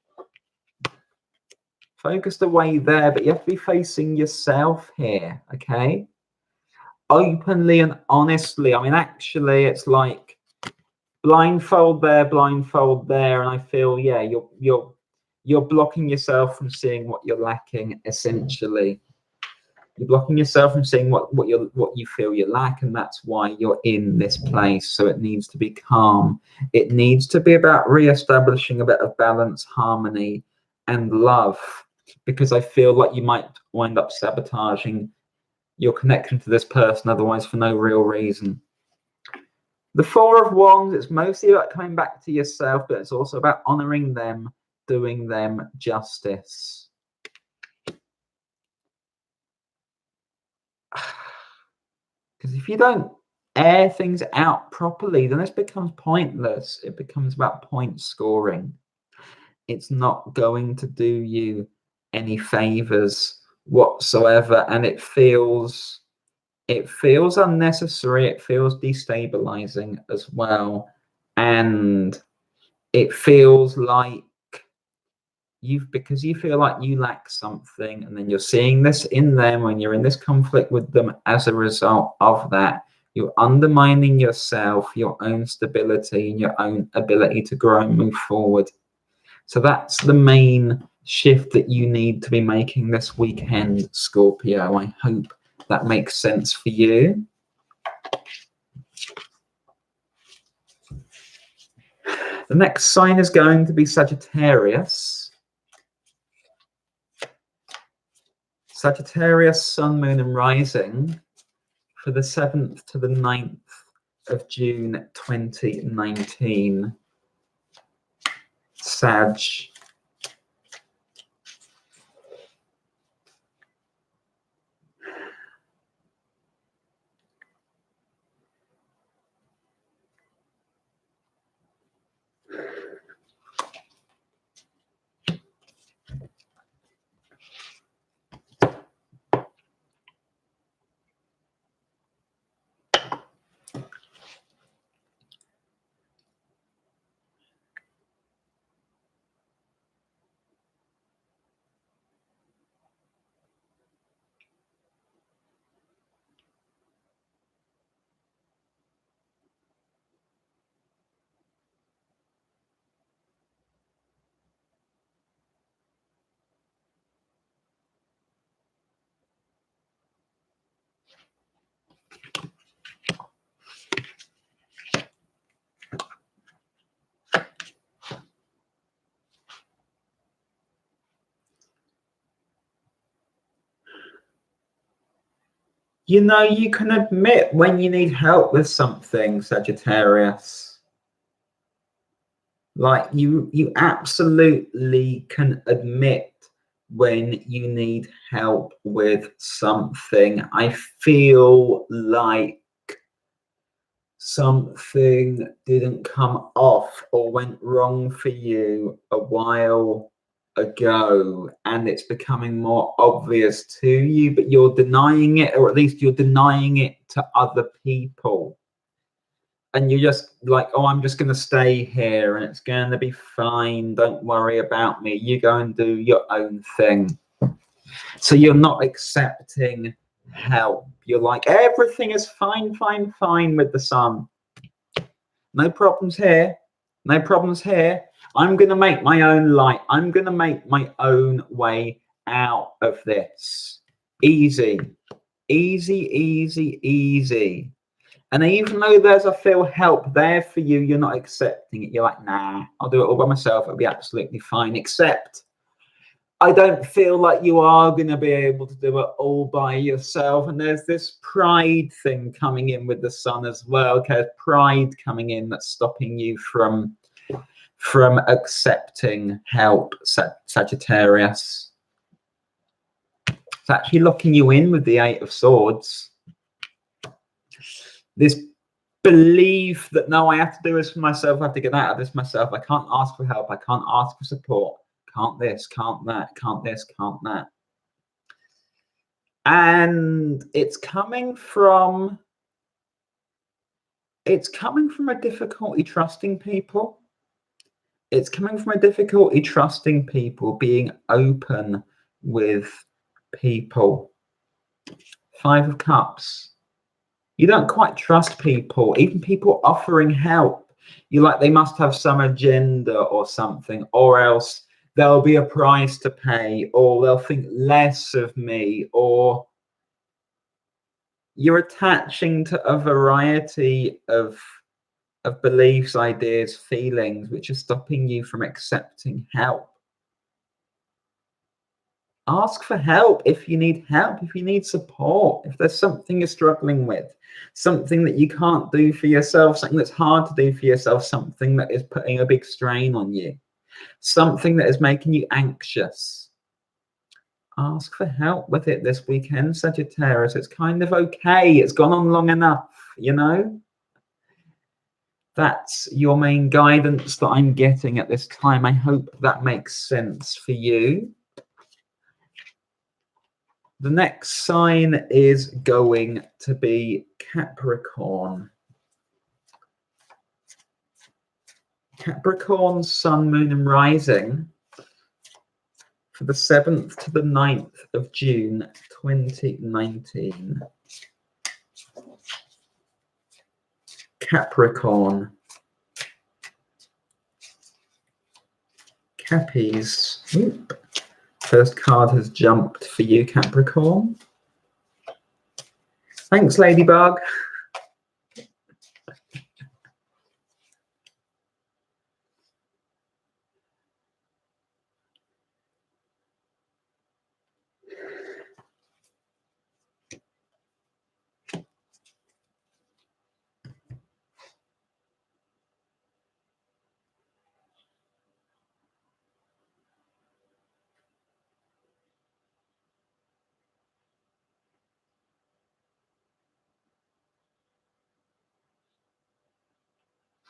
A: Focused away there, but you have to be facing yourself here, okay? Openly and honestly. I mean, actually, it's like blindfold there, and I feel, yeah, you're blocking yourself from seeing what you're lacking, essentially. You're blocking yourself from seeing what you feel you lack, and that's why you're in this place. So it needs to be calm. It needs to be about re-establishing a bit of balance, harmony, and love, because I feel like you might wind up sabotaging your connection to this person otherwise for no real reason. The Four of Wands, it's mostly about coming back to yourself, but it's also about honoring them, doing them justice. Because if you don't air things out properly, then this becomes pointless. It becomes about point scoring. It's not going to do you any favors whatsoever, and it feels unnecessary. It feels destabilizing as well, and it feels like because you feel like you lack something, and then you're seeing this in them when you're in this conflict with them. As a result of that, you're undermining yourself, your own stability, and your own ability to grow and move forward. So that's the main shift that you need to be making this weekend, Scorpio. I hope that makes sense for you. The next sign is going to be Sagittarius. Sagittarius, Sun, Moon, and Rising for the 7th to the 9th of June 2019. Sag. You know, you can admit when you need help with something, Sagittarius. Like you absolutely can admit when you need help with something. I feel like something didn't come off or went wrong for you a while ago, and it's becoming more obvious to you, but you're denying it, or at least you're denying it to other people. And you're just like, oh, I'm just going to stay here and it's going to be fine. Don't worry about me. You go and do your own thing. So you're not accepting help. You're like, everything is fine, fine, fine with the sun. No problems here. No problems here. I'm going to make my own light. I'm going to make my own way out of this. Easy, easy, easy, easy. And even though there's, I feel, help there for you, you're not accepting it. You're like, nah, I'll do it all by myself. It'll be absolutely fine. Except I don't feel like you are going to be able to do it all by yourself. And there's this pride thing coming in with the sun as well. Okay, pride coming in that's stopping you from accepting help, Sagittarius. It's actually locking you in with the Eight of Swords. This belief that, no, I have to do this for myself. I have to get out of this myself. I can't ask for help. I can't ask for support. Can't this, can't that, can't this, can't that. And it's coming from a difficulty trusting people. It's coming from a difficulty trusting people, being open with people. Five of Cups. You don't quite trust people, even people offering help. You're like, they must have some agenda or something, or else there'll be a price to pay, or they'll think less of me, or you're attaching to a variety of beliefs, ideas, feelings, which are stopping you from accepting help. Ask for help if you need help, if you need support, if there's something you're struggling with, something that you can't do for yourself, something that's hard to do for yourself, something that is putting a big strain on you, something that is making you anxious. Ask for help with it this weekend, Sagittarius. It's kind of okay. It's gone on long enough, you know? That's your main guidance that I'm getting at this time. I hope that makes sense for you. The next sign is going to be Capricorn. Capricorn, Sun, Moon, and Rising for the 7th to the 9th of June 2019. Capricorn. Cappies. Oop. First card has jumped for you, Capricorn. Thanks, Ladybug.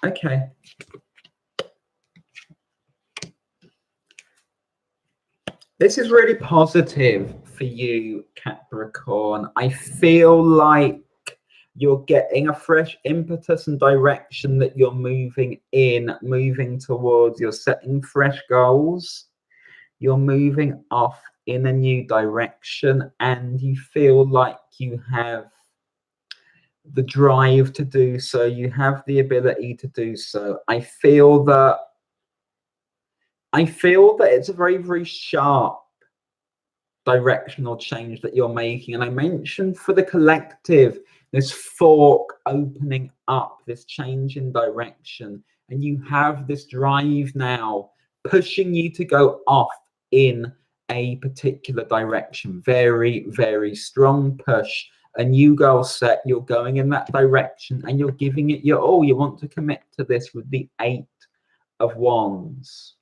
A: Okay. This is really positive for you, Capricorn. I feel like you're getting a fresh impetus and direction that you're moving towards. You're setting fresh goals. You're moving off in a new direction, and you feel like you have the drive to do so. You have the ability to do so. I feel that it's a very, very sharp directional change that you're making. And I mentioned for the collective, this fork opening up, this change in direction. And you have this drive now pushing you to go off in a particular direction. Very, very strong push. A new goal set, you're going in that direction and you're giving it your all. You want to commit to this with the 8 of Wands.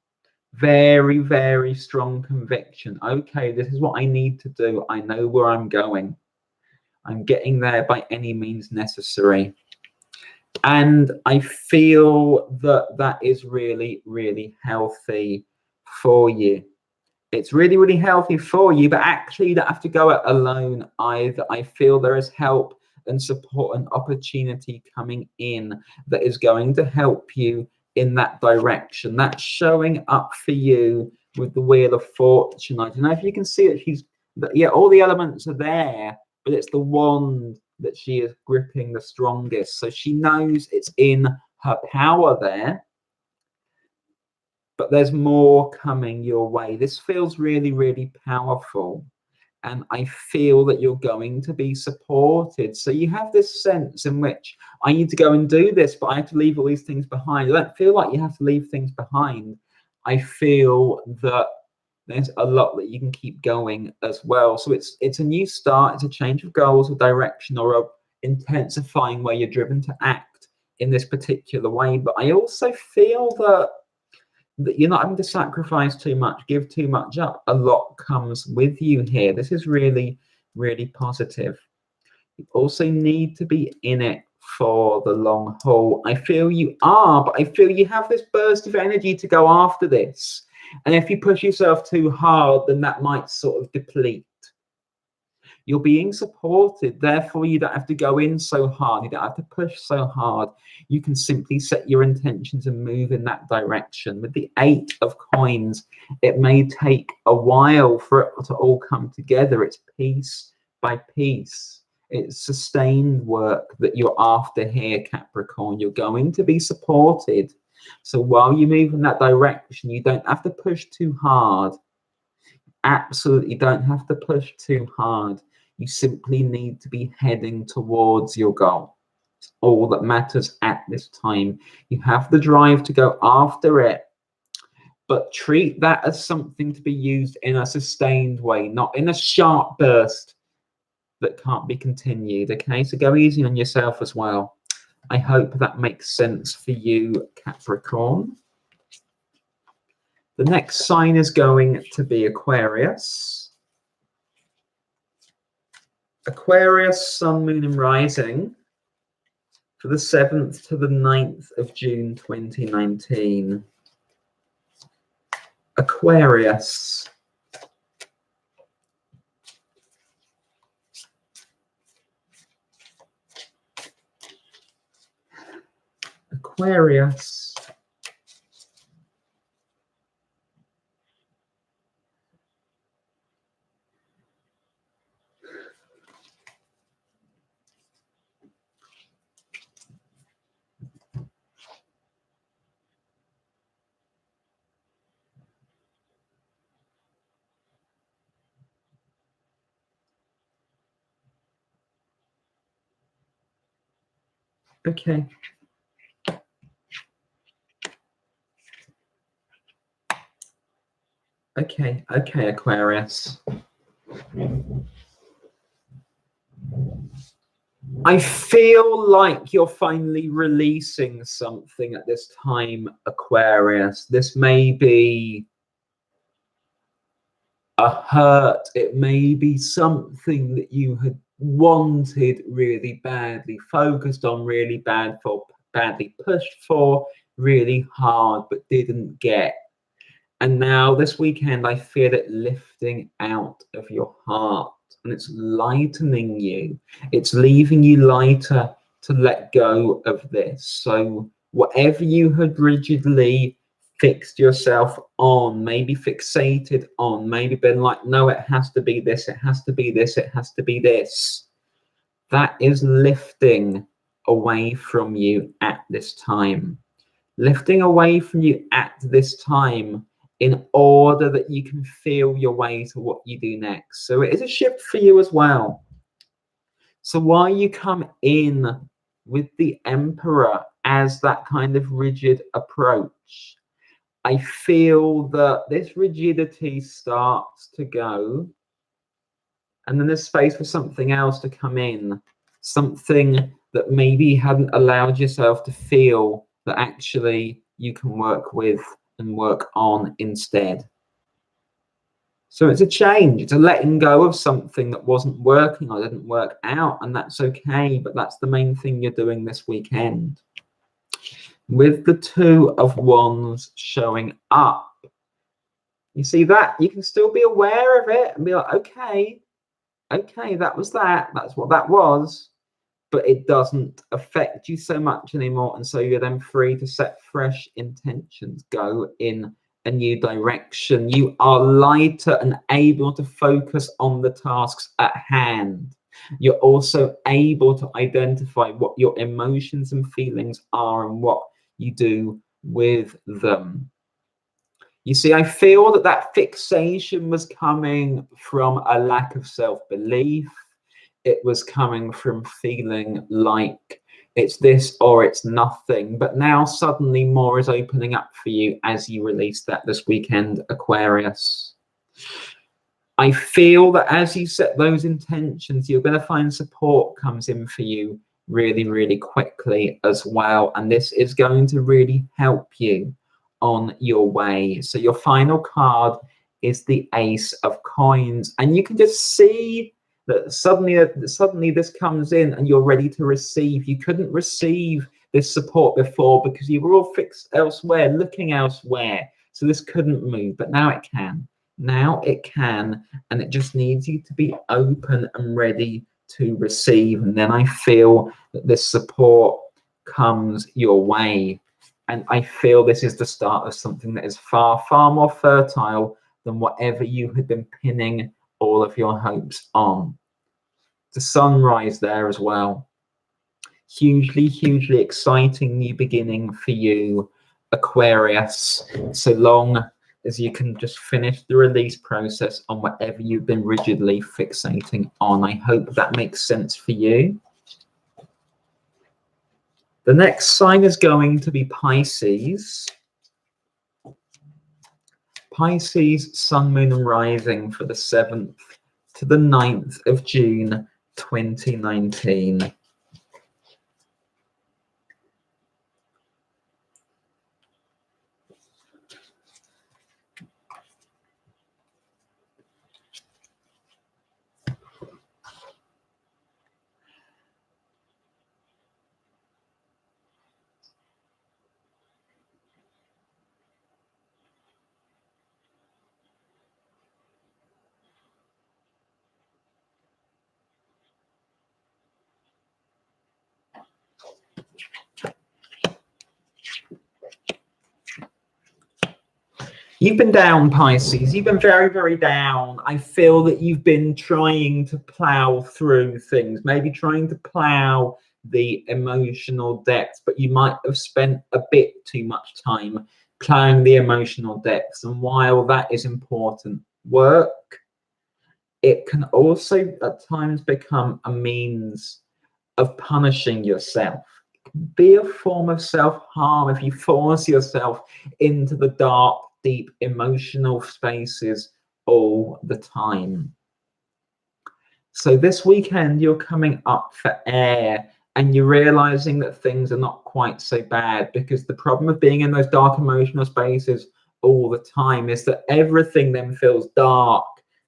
A: Very, very strong conviction. Okay, this is what I need to do. I know where I'm going. I'm getting there by any means necessary. And I feel that that is really, really healthy for you. It's really, really healthy for you, but actually you don't have to go it alone either. I feel there is help and support and opportunity coming in that is going to help you in that direction. That's showing up for you with the Wheel of Fortune. I don't know if you can see it. Yeah, all the elements are there, but it's the wand that she is gripping the strongest. So she knows it's in her power there. But there's more coming your way. This feels really, really powerful. And I feel that you're going to be supported. So you have this sense in which I need to go and do this, but I have to leave all these things behind. I don't feel like you have to leave things behind. I feel that there's a lot that you can keep going as well. So it's a new start. It's a change of goals or direction, or a intensifying where you're driven to act in this particular way. But I also feel that you're not having to sacrifice too much, give too much up. A lot comes with you here. This is really, really positive. You also need to be in it for the long haul. I feel you are, but I feel you have this burst of energy to go after this. And if you push yourself too hard, then that might sort of deplete. You're being supported, therefore you don't have to go in so hard, you don't have to push so hard. You can simply set your intentions and move in that direction. With the 8 of coins, it may take a while for it to all come together. It's piece by piece. It's sustained work that you're after here, Capricorn. You're going to be supported. So while you move in that direction, you don't have to push too hard. Absolutely don't have to push too hard. You simply need to be heading towards your goal. It's all that matters at this time. You have the drive to go after it, but treat that as something to be used in a sustained way, not in a sharp burst that can't be continued. Okay, so go easy on yourself as well. I hope that makes sense for you, Capricorn. The next sign is going to be Aquarius. Aquarius, Sun, Moon, and Rising for the 7th to the 9th of June 2019. Aquarius. Aquarius. Okay. Okay, Aquarius. I feel like you're finally releasing something at this time, Aquarius. This may be a hurt. It may be something that you had wanted really badly, focused on really badly pushed for really hard, but didn't get. And now this weekend, I feel it lifting out of your heart, and it's lightening you. It's leaving you lighter to let go of this. So whatever you had rigidly fixed yourself on, maybe fixated on, maybe been like, no, it has to be this, it has to be this, it has to be this. That is lifting away from you at this time. Lifting away from you at this time in order that you can feel your way to what you do next. So it is a shift for you as well. So while you come in with the Emperor as that kind of rigid approach, I feel that this rigidity starts to go, and then there's space for something else to come in, something that maybe you hadn't allowed yourself to feel that actually you can work with and work on instead. So it's a change. It's a letting go of something that wasn't working or didn't work out, and that's okay. But that's the main thing you're doing this weekend. With the Two of Wands showing up, you see that you can still be aware of it and be like, okay, that was that. That's what that was. But it doesn't affect you so much anymore. And so you're then free to set fresh intentions, go in a new direction. You are lighter and able to focus on the tasks at hand. You're also able to identify what your emotions and feelings are and what you do with them. You see, I feel that fixation was coming from a lack of self-belief. It was coming from feeling like it's this or it's nothing. But now suddenly more is opening up for you as you release that this weekend, Aquarius. I feel that as you set those intentions, you're going to find support comes in for you really, really quickly as well. And this is going to really help you on your way. So your final card is the Ace of Coins. And you can just see that suddenly this comes in and you're ready to receive. You couldn't receive this support before because you were all fixed elsewhere, looking elsewhere. So this couldn't move, but now it can. Now it can, and it just needs you to be open and ready to receive. And then I feel that this support comes your way. And I feel this is the start of something that is far, far more fertile than whatever you had been pinning all of your hopes on. The sunrise there as well. Hugely, hugely exciting new beginning for you, Aquarius. So long as you can just finish the release process on whatever you've been rigidly fixating on. I hope that makes sense for you. The next sign is going to be Pisces. Pisces, sun, moon, and rising for the 7th to the 9th of June 2019. You've been down, Pisces. You've been very, very down. I feel that you've been trying to plow through things, maybe trying to plow the emotional depths, but you might have spent a bit too much time plowing the emotional depths. And while that is important work, it can also at times become a means of punishing yourself. Be a form of self-harm if you force yourself into the dark, deep emotional spaces all the time. So this weekend you're coming up for air and you're realizing that things are not quite so bad, because the problem of being in those dark emotional spaces all the time is that everything then feels dark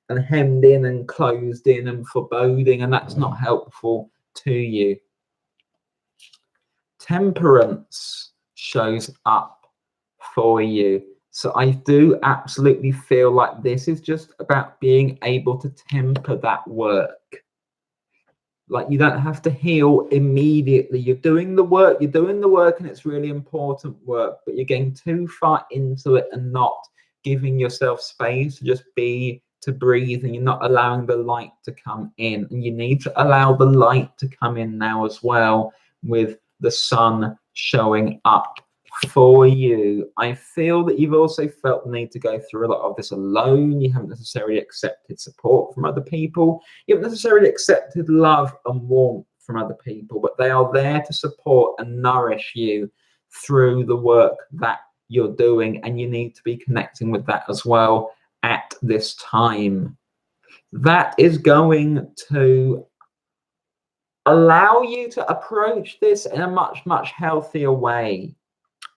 A: and hemmed in and closed in and foreboding, and that's not helpful to you. Temperance shows up for you. So I do absolutely feel like this is just about being able to temper that work. Like, you don't have to heal immediately. You're doing the work, and it's really important work, but you're getting too far into it and not giving yourself space to just be, to breathe, and you're not allowing the light to come in. And you need to allow the light to come in now as well, with the sun showing up for you. I feel that you've also felt the need to go through a lot of this alone. You haven't necessarily accepted support from other people. You haven't necessarily accepted love and warmth from other people, but they are there to support and nourish you through the work that you're doing, and you need to be connecting with that as well at this time. That is going to allow you to approach this in a much, much healthier way,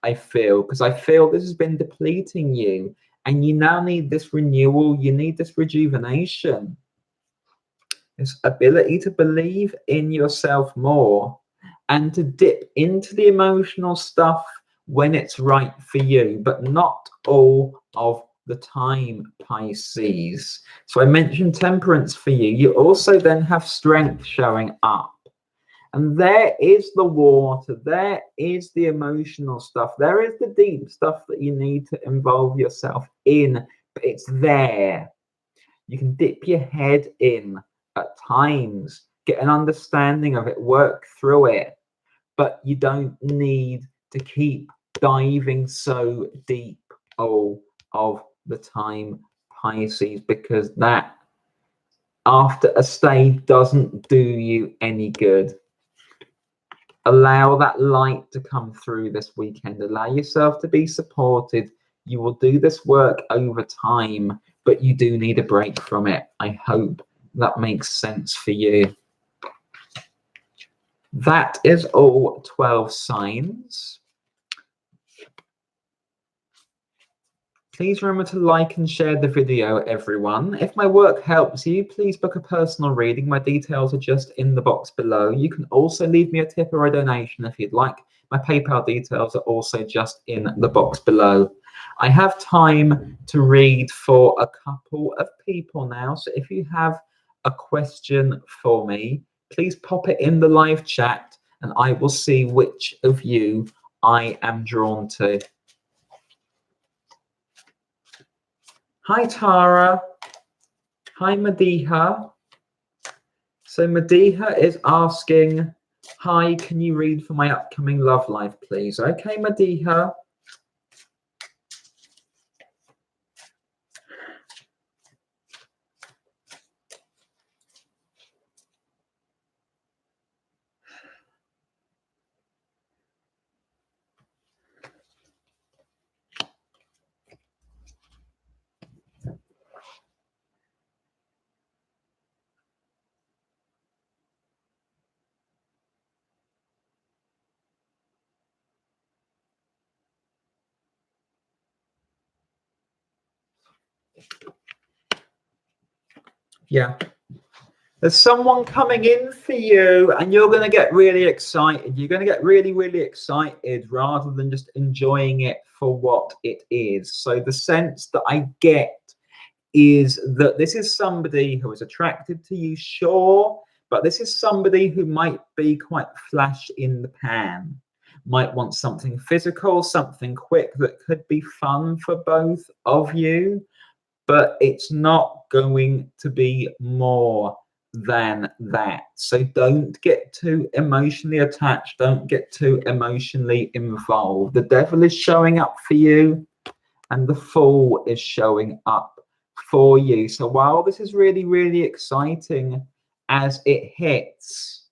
A: I feel, because I feel this has been depleting you And you now need this renewal, you need this rejuvenation, this ability to believe in yourself more and to dip into the emotional stuff when it's right for you, but not all of the time, Pisces. So I mentioned temperance for you. You also then have strength showing up. And there is the water, there is the emotional stuff, there is the deep stuff that you need to involve yourself in, but it's there. You can dip your head in at times, get an understanding of it, work through it, but you don't need to keep diving so deep all of the time, Pisces, because that after a stage doesn't do you any good. Allow that light to come through this weekend. Allow yourself to be supported. You will do this work over time, but you do need a break from it. I hope that makes sense for you. That is all 12 signs. Please remember to like and share the video, everyone. If my work helps you, please book a personal reading. My details are just in the box below. You can also leave me a tip or a donation if you'd like. My PayPal details are also just in the box below. I have time to read for a couple of people now. So if you have a question for me, please pop it in the live chat and I will see which of you I am drawn to. Hi, Tara. Hi, Madiha. So Madiha is asking, hi, can you read for my upcoming love life, please? Okay, Madiha. Yeah. There's someone coming in for you and you're going to get really excited. You're going to get really, really excited rather than just enjoying it for what it is. So the sense that I get is that this is somebody who is attracted to you, sure, but this is somebody who might be quite flash in the pan, might want something physical, something quick that could be fun for both of you, but it's not going to be more than that. So don't get too emotionally attached, don't get too emotionally involved. The devil is showing up for you and the fool is showing up for you. So while this is really, really exciting as it hits,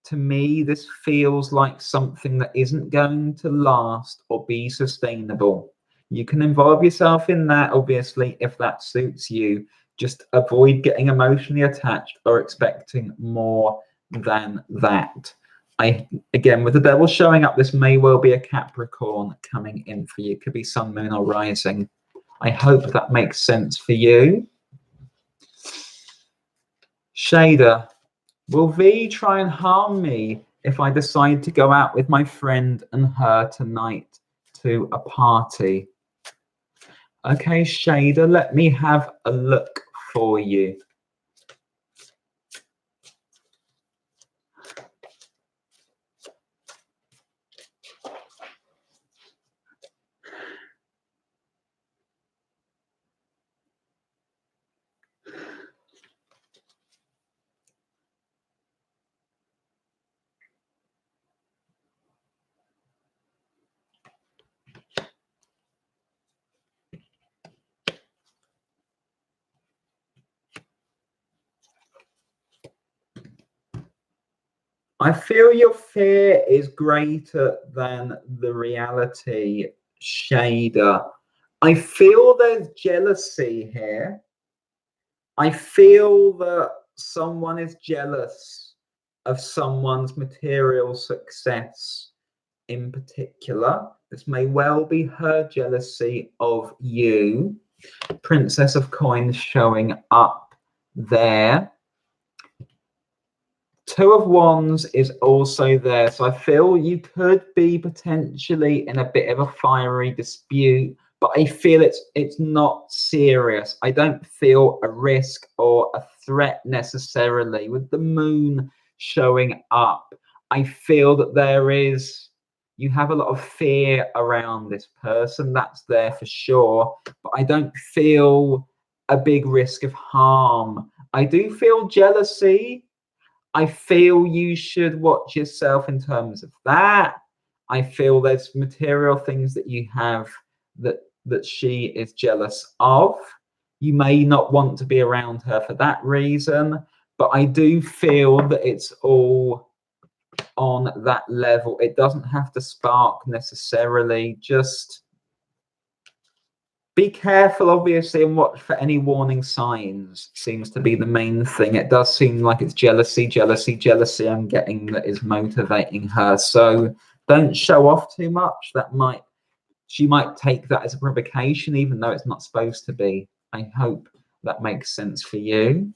A: to me, this feels like something that isn't going to last or be sustainable. You can involve yourself in that, obviously, if that suits you. Just avoid getting emotionally attached or expecting more than that. Again, with the devil showing up, this may well be a Capricorn coming in for you. Could be sun, moon, or rising. I hope that makes sense for you. Shader, will V try and harm me if I decide to go out with my friend and her tonight to a party? Okay, Shader, let me have a look for you. I feel your fear is greater than the reality, Shader. I feel there's jealousy here. I feel that someone is jealous of someone's material success in particular. This may well be her jealousy of you. Princess of Coins showing up there. Two of Wands is also there. So I feel you could be potentially in a bit of a fiery dispute, but I feel it's not serious. I don't feel a risk or a threat necessarily. With the moon showing up, I feel that you have a lot of fear around this person. That's there for sure, but I don't feel a big risk of harm. I do feel jealousy. I feel you should watch yourself in terms of that. I feel there's material things that you have that she is jealous of. You may not want to be around her for that reason, but I do feel that it's all on that level. It doesn't have to spark necessarily. Just be careful, obviously, and watch for any warning signs. Seems to be the main thing. It does seem like it's jealousy I'm getting that is motivating her. So don't show off too much. She might take that as a provocation, even though it's not supposed to be. I hope that makes sense for you.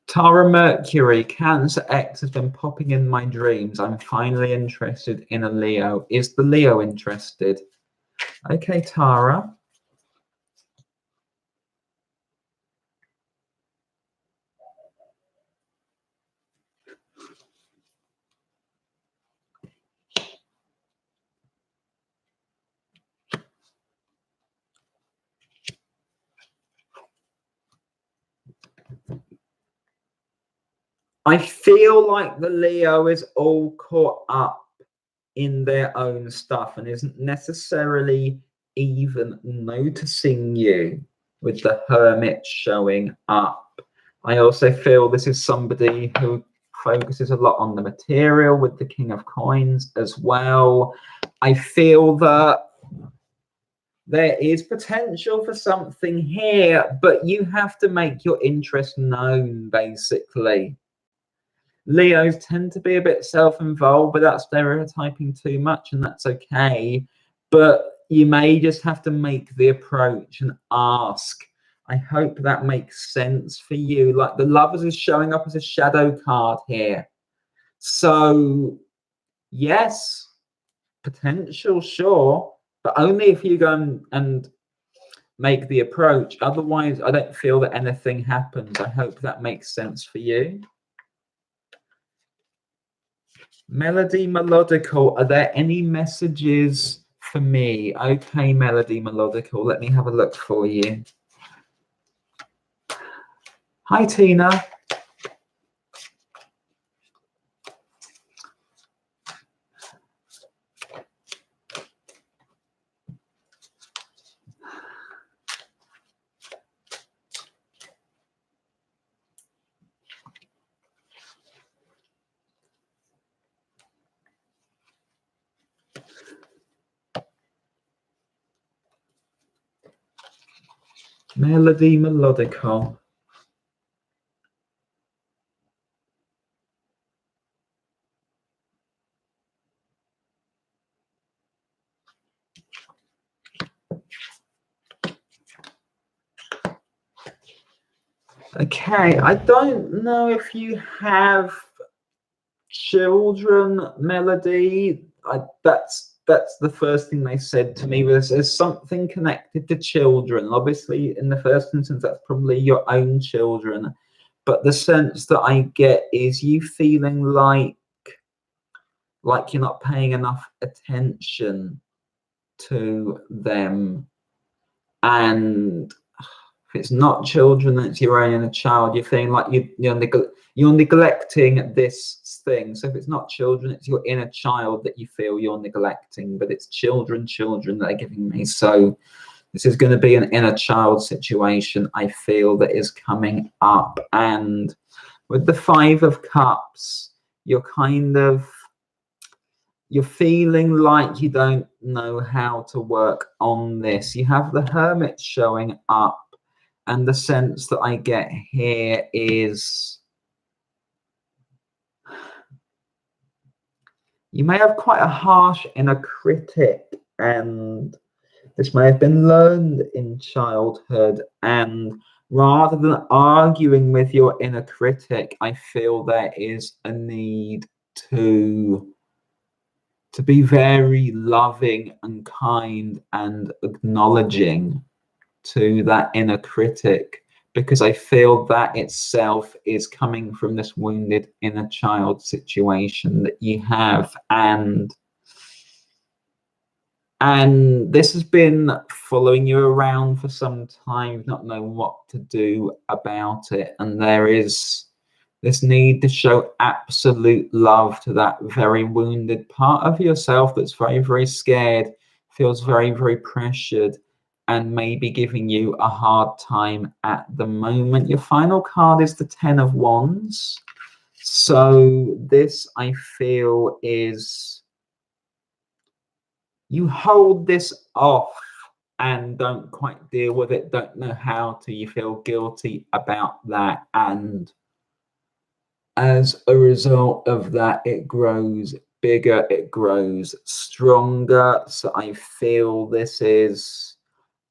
A: Tara Mercury, Cancer X has been popping in my dreams. I'm finally interested in a Leo. Is the Leo interested? Okay, Tara. I feel like the Leo is all caught up in their own stuff and isn't necessarily even noticing you, with the Hermit showing up. I also feel this is somebody who focuses a lot on the material, with the King of Coins as well. I feel that there is potential for something here, but you have to make your interest known, basically. Leos tend to be a bit self-involved, but that's stereotyping too much, and that's okay. But you may just have to make the approach and ask. I hope that makes sense for you. Like the Lovers is showing up as a shadow card here. So, yes, potential, sure, but only if you go and make the approach. Otherwise, I don't feel that anything happens. I hope that makes sense for you. Melody Melodical, are there any messages for me? Okay, Melody Melodical, let me have a look for you. Hi, Tina. Melody Melodical. Okay, I don't know if you have children, Melody. That's the first thing they said to me, was there's something connected to children. Obviously, in the first instance, that's probably your own children. But the sense that I get is you feeling like you're not paying enough attention to them. And if it's not children, then it's your own inner child. You're feeling like you're neglecting this thing. So if it's not children, it's your inner child that you feel you're neglecting. But it's children that are giving me. So this is going to be an inner child situation, I feel, that is coming up. And with the Five of Cups, you're feeling like you don't know how to work on this. You have the Hermit showing up, and the sense that I get here is You may have quite a harsh inner critic, and this may have been learned in childhood. And rather than arguing with your inner critic, I feel there is a need to be very loving and kind and acknowledging to that inner critic, because I feel that itself is coming from this wounded inner child situation that you have. And this has been following you around for some time, not knowing what to do about it. And there is this need to show absolute love to that very wounded part of yourself that's very, very scared, feels very, very pressured, and maybe giving you a hard time at the moment. Your final card is the Ten of Wands. So this, I feel, is you hold this off and don't quite deal with it, don't know how to, you feel guilty about that. And as a result of that, it grows bigger, it grows stronger. So I feel this is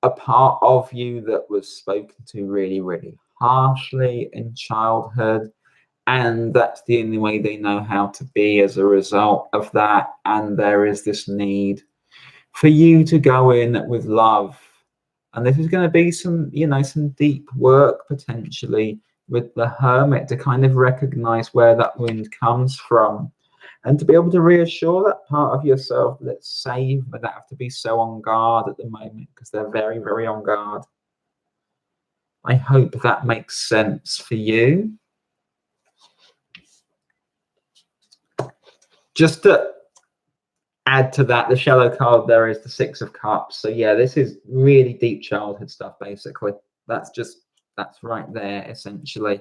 A: a part of you that was spoken to really, really harshly in childhood. And that's the only way they know how to be as a result of that. And there is this need for you to go in with love. And this is going to be some, some deep work potentially with the Hermit to kind of recognize where that wound comes from and to be able to reassure that part of yourself that it's safe, but not have to be so on guard at the moment, because they're very, very on guard. I hope that makes sense for you. Just to add to that, the shallow card there is the Six of Cups. So yeah, this is really deep childhood stuff, basically. That's right there, essentially.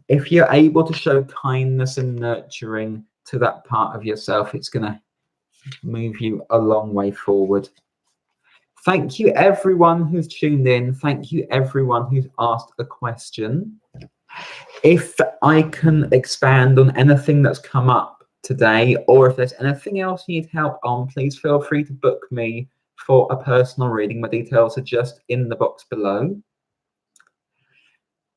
A: If you're able to show kindness and nurturing to that part of yourself, it's going to move you a long way forward. Thank you, everyone who's tuned in. Thank you, everyone who's asked a question. If I can expand on anything that's come up today, or if there's anything else you need help on, please feel free to book me for a personal reading. My details are just in the box below.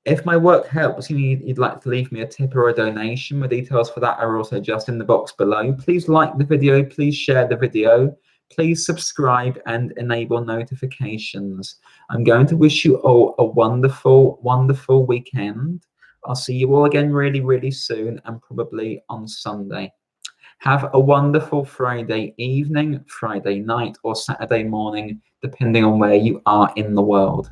A: If my work helps and you'd like to leave me a tip or a donation, my details for that are also just in the box below. Please like the video, please share the video, please subscribe and enable notifications. I'm going to wish you all a wonderful, wonderful weekend. I'll see you all again really, really soon, and probably on Sunday. Have a wonderful Friday evening, Friday night, or Saturday morning, depending on where you are in the world.